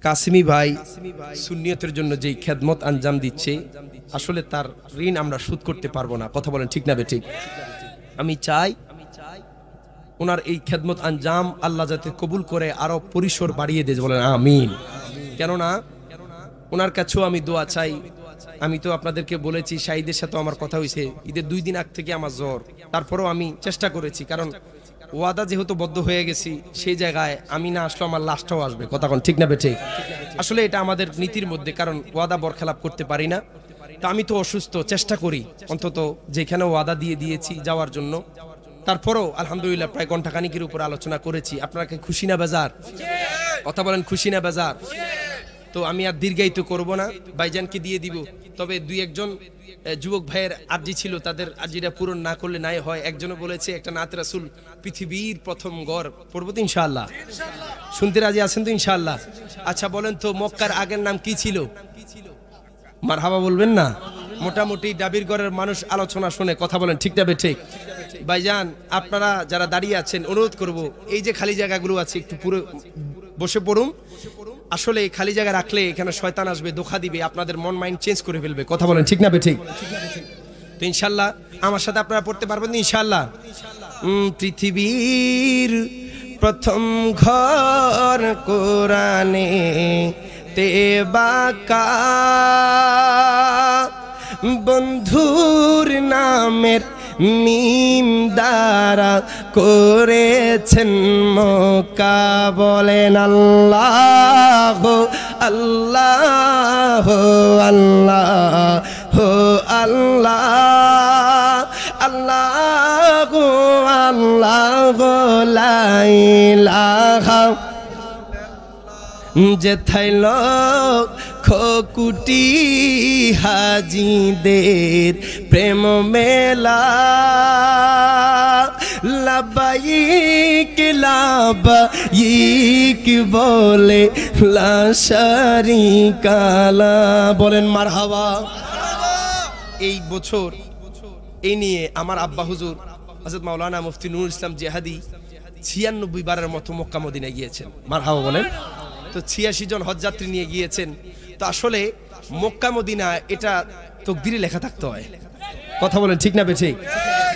কাসেমী ভাই সুন্নিয়তের জন্য যেই খেদমত আঞ্জাম দিচ্ছে, আসলে তার ঋণ আমরা শোধ করতে পারবো না। কথা বলেন ঠিক না বেঠিক? আমি চাই ওনার এই খেদমত আঞ্জাম আল্লাহ যাতে কবুল করে আরো পরিসর বাড়িয়ে দেয়। বলেন আমিন। কেননা ওনার কাছেও আমি দোয়া চাই। আমি তো আপনাদেরকে বলেছি, শাহিদের সাথে আমার কথা হয়েছে, ঈদের 2 দিন আগ থেকে আমার জ্বর, তারপরেও আমি চেষ্টা করেছি, কারণ ওয়াদা যেহেতু বদ্ধ হয়ে গেছি, সেই জায়গায় আমি না আসলে আমার লাশটাও আসবে। কথা কোন ঠিক না বেঠে? আসলে এটা আমাদের নীতির মধ্যে, কারণ ওয়াদা বরখেলাপ করতে পারি না। তো আমি তো অসুস্থ, চেষ্টা করি অন্তত যেখানে ওয়াদা দিয়েছি যাওয়ার জন্য। তারপরও আলহামদুলিল্লাহ প্রায় ঘন্টাখানিকের উপর আলোচনা করেছি। আপনারা কি খুশি না বেজার? কথা বলেন, খুশি না বেজার? তো আমি আর দীর্ঘায়িত করব না, ভাইজানকে দিয়ে দিব। তবে দুই একজন যুবক ভাইয়ের আরজি ছিল, তাদের আরজিটা পূরণ না করলে নাই হয়। একজনও বলেছে একটা নাত রাসূল পৃথিবীর প্রথম গড় পড়ব তো ইনশাআল্লাহ। শুনতে রাজি আছেন তো ইনশাআল্লাহ? আচ্ছা বলেন তো মক্কার আগের নাম কি ছিল? মারহাবা বলবেন না? মোটামুটি ডাবির গড়ের মানুষ আলোচনা শুনে কথা বলেন ঠিক না ঠিক? ভাইজান আপনারা যারা দাঁড়িয়ে আছেন অনুরোধ করব, এই যে খালি জায়গাগুলো আছে একটু পুরো বসে পড়ুন। আসলে খালি জায়গা রাখলে এখানে শয়তান আসবে, ধোঁকা দিবে, আপনাদের মন মাইন্ড চেঞ্জ করে ফেলবে। কথা বলেন ঠিক না ঠিক? তো ইনশাআল্লাহ আমার সাথে আপনারা পড়তে পারবেন ইনশাআল্লাহ। পৃথিবীর প্রথম ঘর কোরআনে তেবাকা, বন্ধুর নামের মিম দ্বারা করেছেন মক্কা। বলেন আল্লাহ আল্লাহ আল্লাহ আল্লাহ আল্লাহ আল্লাহ লা ইলাহা যেথায় লক্ষ কোটি হাজিদের প্রেম মেলা। লাবাইক লাবাইক বলে লা শারিকা লা। বলেন মারহাবা। এই বছর এই নিয়ে আমার আব্বা হুজুর হযরত মাওলানা মুফতি নুরুল ইসলাম জিহাদি 96 বারের মতো মক্কা মদিনায় গিয়েছেন। মারহাবা বলেন। তো 86 জন হজযাত্রী নিয়ে গিয়েছেন। তো আসলে মক্কা মদিনা এটা তকদিরে লেখা থাকতে হয়। কথা বলেন ঠিক না বেঠিক?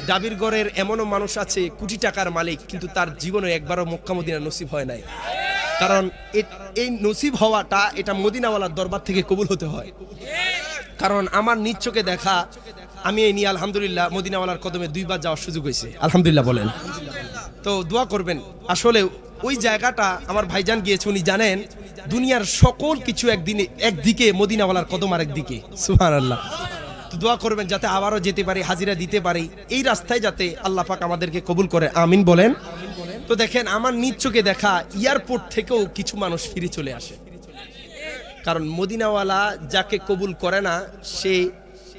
ডাবির গড়ের এমনও মানুষ আছে কোটি টাকার মালিক, কিন্তু তার জীবনে একবারও মক্কা মদিনা নসিব হয় নাই। কারণ এই নসিব হওয়াটা এটা মদিনাওয়ালার দরবার থেকে কবুল হতে হয়। কারণ আমার নিজ চোখে দেখা, আমি এই নিয়ে আলহামদুলিল্লাহ মদিনাওয়ালার কদমে 2 বার যাওয়ার সুযোগ হয়েছে। আলহামদুলিল্লাহ বলেন। তো দোয়া করবেন। আসলে ওই জায়গাটা আমার ভাইজান গিয়েছে, উনি জানেন দুনিয়ার সকল কিছু একদিকে, মদিনাওয়ালার কদম আর একদিকে। সুবহানাল্লাহ। তো দোয়া করবেন যাতে আবারও যেতে পারি, হাজিরা দিতে পারি, এই রাস্তায় যাতে আল্লাহ পাক আমাদেরকে কবুল করে। আমিন বলেন। তো দেখেন আমার নিজ চোখে দেখা এয়ারপোর্ট থেকেও কিছু মানুষ ফিরে চলে আসে। কারণ মদিনাওয়ালা যাকে কবুল করে না সে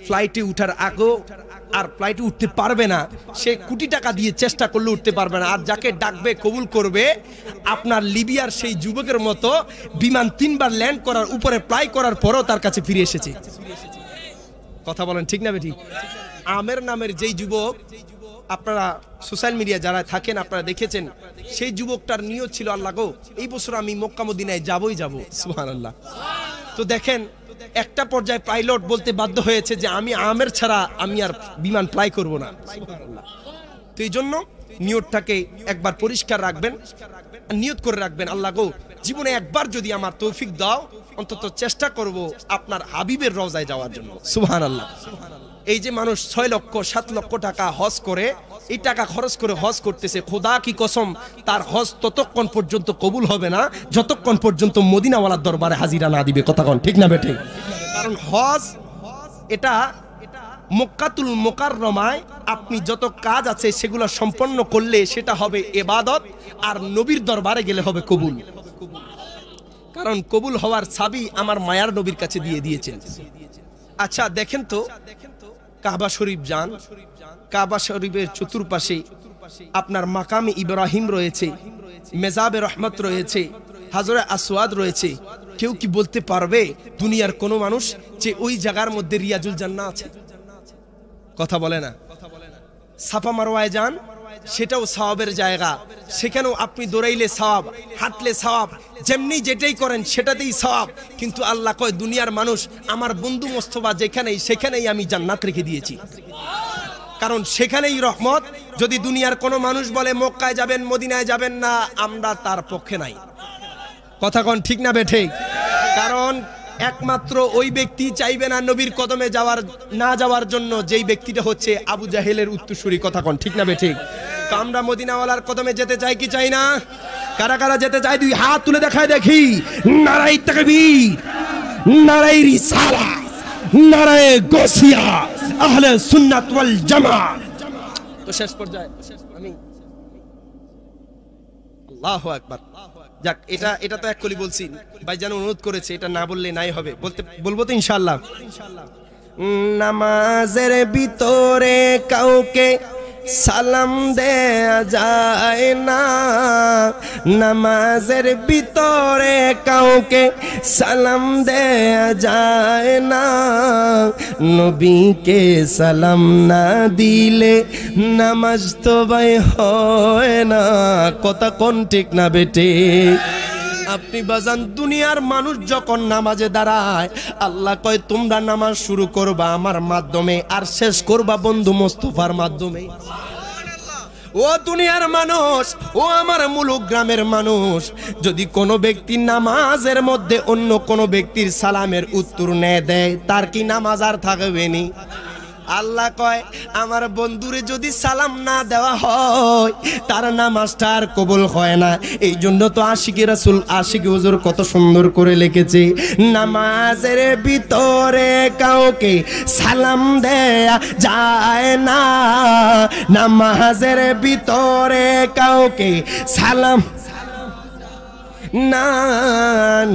ফ্লাইটে উঠার আগেও আর ফ্লাইটে উঠতে পারবে না, সে কোটি টাকা দিয়ে চেষ্টা করলে উঠতে পারবে না। আর যাকে ডাকবে কবুল করবে, আপনার লিবিয়ার সেই যুবকের মতো বিমান 3 বার ল্যান্ড করার উপরে ফ্লাই করার পরও তার কাছে ফিরে এসেছে। কথা বলেন ঠিক না বেঠিক? আমের নামের যেই যুবক, আপনারা সোশ্যাল মিডিয়া যারা থাকেন আপনারা দেখেছেন, সেই যুবকটার নিয়ত ছিল আল্লাহ গো এই বছর আমি মক্কা মদিনায় যাবই যাব। সুবহানাল্লাহ। তো দেখেন একটা পর্যায়ে পাইলট বলতে বাধ্য হয়েছে যে আমি আমের ছাড়া আমি আর বিমান ফ্লাই করব না। তো এই জন্য নিয়তটাকে একবার পরিষ্কার রাখবেন, নিয়ত করে রাখবেন আল্লাহ গো জীবনে একবার যদি আমার তৌফিক দাও, অন্তত চেষ্টা করব আপনার হাবিবের রওজায় যাওয়ার জন্য। সুবহানাল্লাহ। এই যে মানুষ 6 লক্ষ 7 লক্ষ টাকা হজ করে, এই টাকা খরচ করে হজ করতেছে, খোদা কি কসম তার হজ ততক্ষণ পর্যন্ত কবুল হবে না যতক্ষণ পর্যন্ত মদিনাওয়ালার দরবারে হাজিরা না দিবে। কথা কোন ঠিক না বেঠিক? কারণ হজ এটা মক্কাতুল মুকাররমায় আপনি যত কাজ আছে সেগুলো সম্পন্ন করলে সেটা হবে ইবাদত, আর নবীর দরবারে গেলে হবে কবুল। কারণ কবুল হওয়ার চাবি আমার মায়ার নবীর কাছে দিয়ে দিয়েছেন। আচ্ছা দেখেন তো কাবা শরীফ যান, কাবা শরীফের চতুর্পাশে আপনার মাকামে ইব্রাহিম রয়েছে, মেজাবে রহমত রয়েছে, হাজরে আসওয়াদ রয়েছে। কেউ কি বলতে পারবে দুনিয়ার কোনো মানুষ যে ওই জায়গার মধ্যে রিয়াজুল জান্নাহ আছে? কথা বলে না। সাফা মারওয়ায় যান, সেটাও সওয়াবের জায়গা, সেখানেও আপনি দৌড়াইলে সওয়াব, হাঁটলে সওয়াব, যেমনি যেটাই করেন সেটাতেই সওয়াব। কিন্তু আল্লাহ কয় দুনিয়ার মানুষ আমার বন্ধু মোস্তফা যেখানেই সেখানেই আমি জান্নাত রেখে দিয়েছি, কারণ সেখানেই রহমত। যদি দুনিয়ার কোনো মানুষ বলে মক্কায় যাবেন মদিনায় যাবেন না, আমরা তার পক্ষে নাই। কথা কোন ঠিক না বেঠিক? কারণ একমাত্র ওই ব্যক্তি চাইবে না নবীর কদমে যাওয়ার না যাওয়ার জন্য যেই ব্যক্তিটা হচ্ছে আবু জাহেলের উত্তরসূরি। কথা কোন ঠিক না বেঠিক? তো আমরা মদিনাওয়ালার কদমে যেতে চাই কি চাই না? কারা কারা যেতে চাই দুই হাত তুলে দেখায় দেখি। নারায়ে তাকবীর, নারায়ে রিসালাত, নারায়ে গাউসিয়া, আহলে সুন্নাত ওয়াল জামাত। তো শেষ পর্যায়ে আমি আল্লাহু আকবার। যাক, এটা তো এক কলি বলছি, ভাইজান অনুরোধ করেছে, এটা না বললে নাই হবে, বলবো তো ইনশাআল্লাহ। নামাজের ভিতরে কাউকে সালাম দেয়া যায় না, নামাজের ভিতরে কাউকে সালাম দেয়া যায় না, নবীকে সালাম না দিলে নামাজ তো ভাই হয় না। কথা কোন ঠিক না বেটে? আপনি বাজান, দুনিয়ার মানুষ যখন নামাজে দাঁড়ায়, আল্লাহ কয় তোমরা নামাজ শুরু করবা আমার মাধ্যমে আর শেষ করবা বন্ধু মোস্তফার মাধ্যমে। ও দুনিয়ার মানুষ, ও আমার মুলুক গ্রামের মানুষ, যদি কোনো ব্যক্তি নামাজের মধ্যে অন্য কোনো ব্যক্তির সালামের উত্তর নেয় দেয়, তার কি নামাজ আর থাকবে নি? আল্লাহ কয় আমার বন্ধুরে যদি সালাম না দেওয়া হয় তার নামাজটা আর কবুল হয় না। এই জন্য তো আশিকি রাসূল, আশিকি হুজুর কত সুন্দর করে লিখেছে, নামাজের ভিতরে কাউকে সালাম দেয়া যায় না, নামাজের ভিতরে কাউকে সালাম না,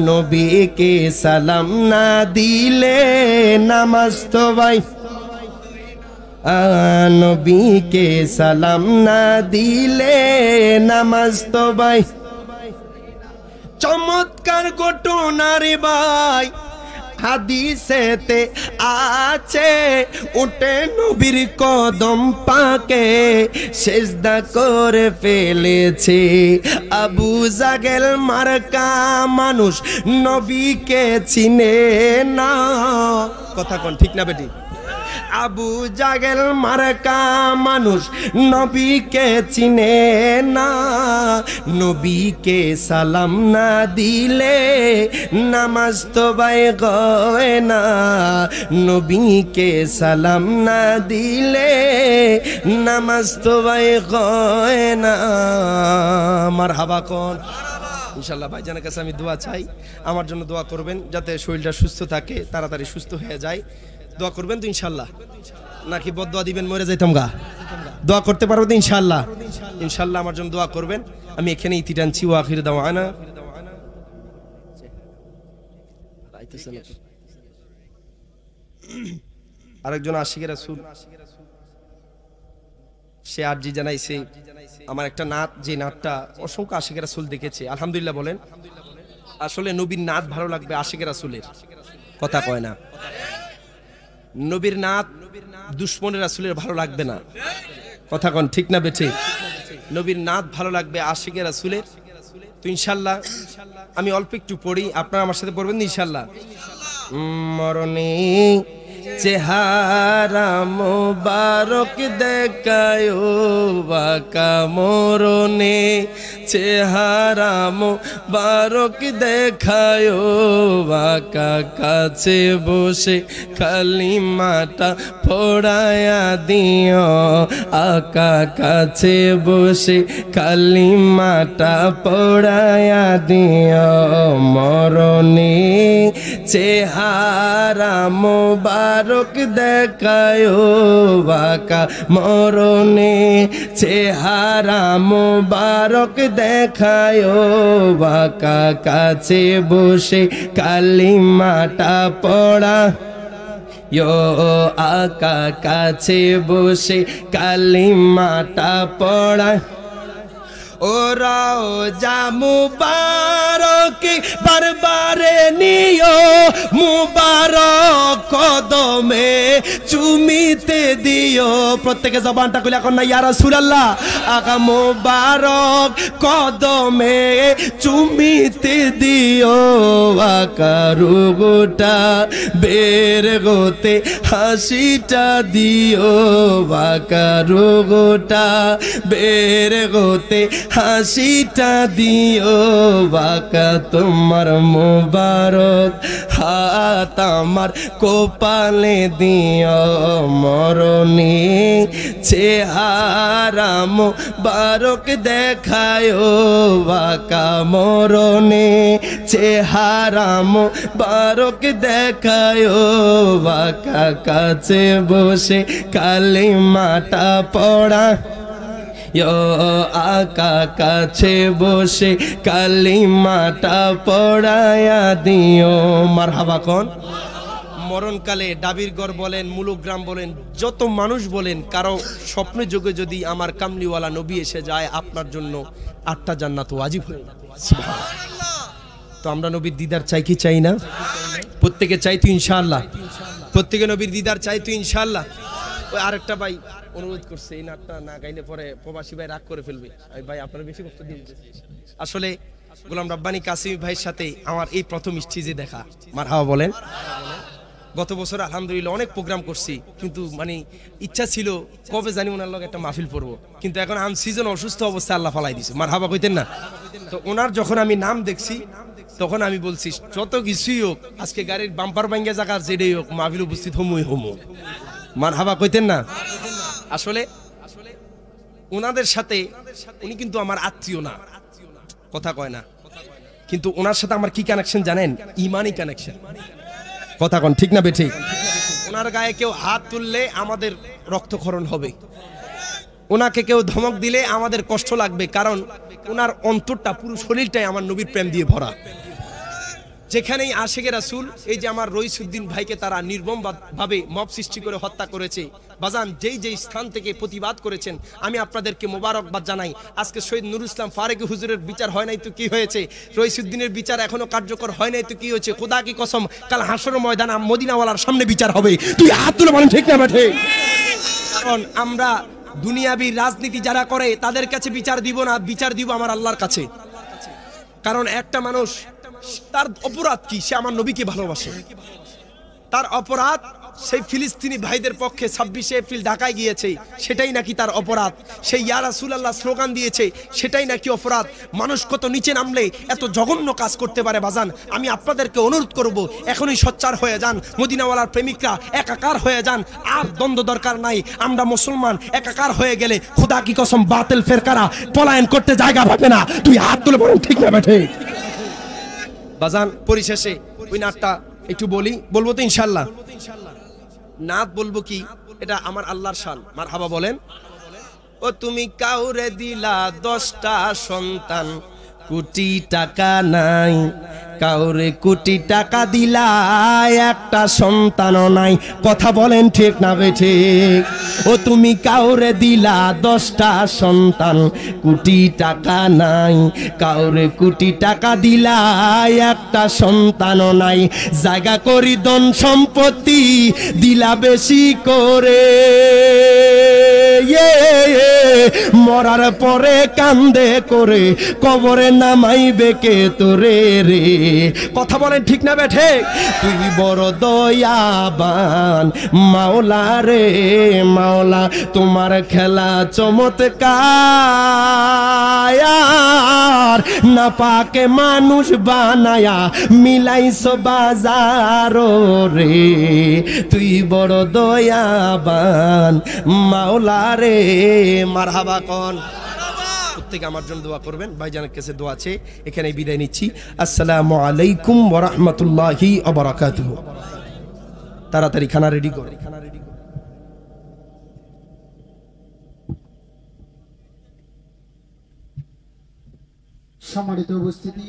নবীকে সালাম না দিলে নামাজ তো ভাই, নবীকে সালাম না দিলে নামাজ তো ভাই। চমৎকার ঘটনা রে ভাই, হাদিসেতে আছে, উঠে নবীর কদম পাকে সেজদা করে ফেলেছে আবু জাহেল মার্কা মানুষ, নবীকে চিনে না। কথা কোন ঠিক না বেটি? আবু জাহেল মার্কা মানুষ নবীকে চিনে না, নবীকে সালাম না দিলে নামাজ তো ভাই হয় না, নবীকে সালাম না দিলে নামাজ তো ভাই হয় না। মারহাবা কোন? ইনশাআল্লাহ ভাইজানের কাছে আমি দোয়া চাই, আমার জন্য দোয়া করবেন যাতে শরীরটা সুস্থ থাকে, তাড়াতাড়ি সুস্থ হয়ে যায়। দোয়া করবেন তো ইনশাআল্লাহ? নাকি বদদোয়া দিবেন মরে যাইতাম গা? দোয়া করতে পারবো তো ইনশাআল্লাহ? ইনশাআল্লাহ আমার জন্য দোয়া করবেন। আমি এখানে ইতি টানছি। ওয়া আখির দাওয়ানা, আরেকজন আশিকে রাসূল সে আরজি জানাইছে আমার একটা নাত, যে নাতটা অসংখ্য আশিকে রাসূল দেখেছে। আলহামদুলিল্লাহ বলেন। আসলে নবীর নাত ভালো লাগবে আশিকে রাসূলের, কথা কয় না। নবীর নাত দুশমনের রাসূলের ভালো লাগবে না, কথা কোন ঠিক না বেঠিক? নবীর নাত ভালো লাগবে আশিকে রাসূলের। তো ইনশাআল্লাহ আমি অল্প একটু পড়ি, আপনারা আমার সাথে পড়বেন ইনশাআল্লাহ। মরণে চেহারা মোবারক দেখায়ো বাঁকা, মরণে চেহারা মোবারক দেখায়ো বাঁকা, কাছে বসে কালিমাটা পড়ায়া দিও আকা, কাছে বসে কালিমাটা পড়ায়া দিও। মরণে চেহারা মোবারক দেখায়ো বাঁকা, মরণে চেহারা মোবারক দেখায়ো বাঁকা, কাছে বসে কালিমাটা পড়া আকা, কাছে বসে কালিমাটা পড়া। ওরাও যা মুবারক বারবারে নিও, মুবারক কদমে চুমিতে দিও। প্রত্যেকে জবানটা খুলে এখন না ইয়া রাসূলুল্লাহ, আকা মুবারক কদমে চুমিতে দিও, আকা রুগটা বের গোতে হাসিটা দিও, আকা রুগটা বের গোতে হাসিটা দিও, বাঁকা তোমার মুবারক হাত আমার কপালে দিও মরণে চেহারা মুবারক দেখায়ো বাঁকা মরণে চেহারা মুবারক দেখায়ো বাঁকা কাছে বসে কালিমাটা পড়া আকা কাছে বসে কালিমাটা পড়ায়া দিও মারহাবা কোন মরণকালে ডাবিরগড় বলেন মুলুগ্রাম বলেন যত মানুষ বলেন কারো স্বপ্নে যোগে যদি আমার কামলিওয়ালা নবী এসে যায় আপনার জন্য 8টা জান্নাত ওয়াজিব হয়ে যাবে সুবহানাল্লাহ। তো আমরা নবীর দিদার চাই কি চাই না? প্রত্যেকে চাই তো ইনশাআল্লাহ, প্রত্যেকে নবীর দিদার চাই তো ইনশাআল্লাহ। ওই আরেকটা ভাই অনুরোধ করছে এই নাটটা না গাইলে পরে প্রবাসী ভাই রাগ করে ফেলবে। আমি ভাই আপনারা বেশি কষ্ট দিন। আসলে গোলাম রাব্বানী কাসিমি ভাইয়ের সাথে আমার এই প্রথম স্টেজে দেখা। মারহাবা বলেন। গত বছর আলহামদুলিল্লাহ অনেক প্রোগ্রাম করছি, কিন্তু মানে ইচ্ছা ছিল কবে জানি ওনার লগে একটা মাহফিল পড়বো, কিন্তু এখন আনসিজন অসুস্থ অবস্থায় আল্লাহ ফালাই দিছে। মারহাবা কইতেন না? তো ওনার যখন আমি নাম দেখছি তখন আমি বলছি যত কিছুই হোক আজকে গাড়ির বাম্পার ভাঙ্গা জায়গার যেটাই হোক মাহফিল উপস্থিত হমুই হমু। মারহাবা কইতেন না? আসলে ওনাদের সাথে উনি কিন্তু আমার আত্মীয় না, কথা কয় না, কিন্তু ওনার সাথে আমার কি কানেকশন জানেন? ইমানি কানেকশন। কথা কন ঠিক না বেঠিক? ওনার গায়ে কেউ হাত তুললে আমাদের রক্তক্ষরণ হবে, ওনাকে কেউ ধমক দিলে আমাদের কষ্ট লাগবে, কারণ ওনার অন্তরটা পুরো শরীরটাই আমার নবীর প্রেম দিয়ে ভরা। যেখানেই আশিকে রাসূল, এই যে আমার রইসুদ্দিন ভাইকে তারা নির্মম ভাবে মব সৃষ্টি করে হত্যা করেছে, বাজান যেই যেই স্থান থেকে প্রতিবাদ করেছেন আমি আপনাদেরকে মোবারকবাদ জানাই। আজকে শহীদ নুরুল ইসলাম ফারুকী হুজুরের বিচার হয় নাই তো কি হয়েছে? রইসুদ্দিনের বিচার এখনো কার্যকর হয় নাই তো কি হয়েছে? খোদা কি কসম কাল হাসরের ময়দানে মদিনাওয়ালার সামনে বিচার হবে। তুই হাত তুলে বলেন ঠিক না বেঠিক? কারণ আমরা দুনিয়াবী রাজনীতি যারা করে তাদের কাছে বিচার দিব না, বিচার দিব আমার আল্লাহর কাছে। কারণ একটা মানুষ তার অপরাধ কি? সে আমার নবীকে ভালোবাসে। তার অপরাধ সেই ফিলিস্তিনি ভাইদের পক্ষে 26শে এপ্রিল ঢাকায় গিয়েছে, সেটাই নাকি তার অপরাধ। সেই ইয়া রাসূলুল্লাহ স্লোগান দিয়েছে, সেটাই নাকি অপরাধ। মানুষ কত নিচে নামলে এত জঘন্য কাজ করতে পারে বাজান। আমি আপনাদেরকে অনুরোধ করব এখনই সোচ্চার হয়ে যান, মদিনাওয়ালার প্রেমিকরা একাকার হয়ে যান, আর দ্বন্দ্ব দরকার নাই। আমরা মুসলমান একাকার হয়ে গেলে খোদা কি কসম বাতিল ফেরকারা পলায়ন করতে জায়গা পাবে না। তুই হাত তুলে বলেন ঠিক না বেঠিক? বাজান পরিশেষে ওই নাটটা একটু বলবো তো ইনশাআল্লাহ। নাত বলবো কি, এটা আমার আল্লাহর শান। মারহাবা বলেন। ও তুমি কাউরে দিলা 10টা সন্তান, কোটি টাকা নাই, কাউরে কোটি টাকা দিলা একটা সন্তানও নাই। কথা বলেন ঠিক না বেঠিক? ও তুমি কাউরে দিলা 10টা সন্তান, কোটি টাকা নাই, কাউরে কোটি টাকা দিলা একটা সন্তানও নাই। জায়গা করি ধন সম্পত্তি দিলা বেশি করে, মরার পরে কান্দে করে কবরে নামাইবে কে তোরে রে। কথা বলেন ঠিক না বেঠিক? তুই বড় দয়াবান মাওলা রে মাওলা, তোমার খেলা চমৎকার, না পাকে মানুষ বানায়া মিলাইছো বাজার রে। তুই বড় দয়াবান মাওলা রে। মারহাবা কোন? প্রত্যেকে আমার জন্য দোয়া করবেন। ভাইজানের কাছে দোয়া আছে। এখানে বিদায় নিচ্ছি। আসসালামু আলাইকুম ওয়া রাহমাতুল্লাহি ওয়া বারাকাতুহু। তাড়াতাড়ি খানা রেডি কর। সম্মানিত উপস্থিতি,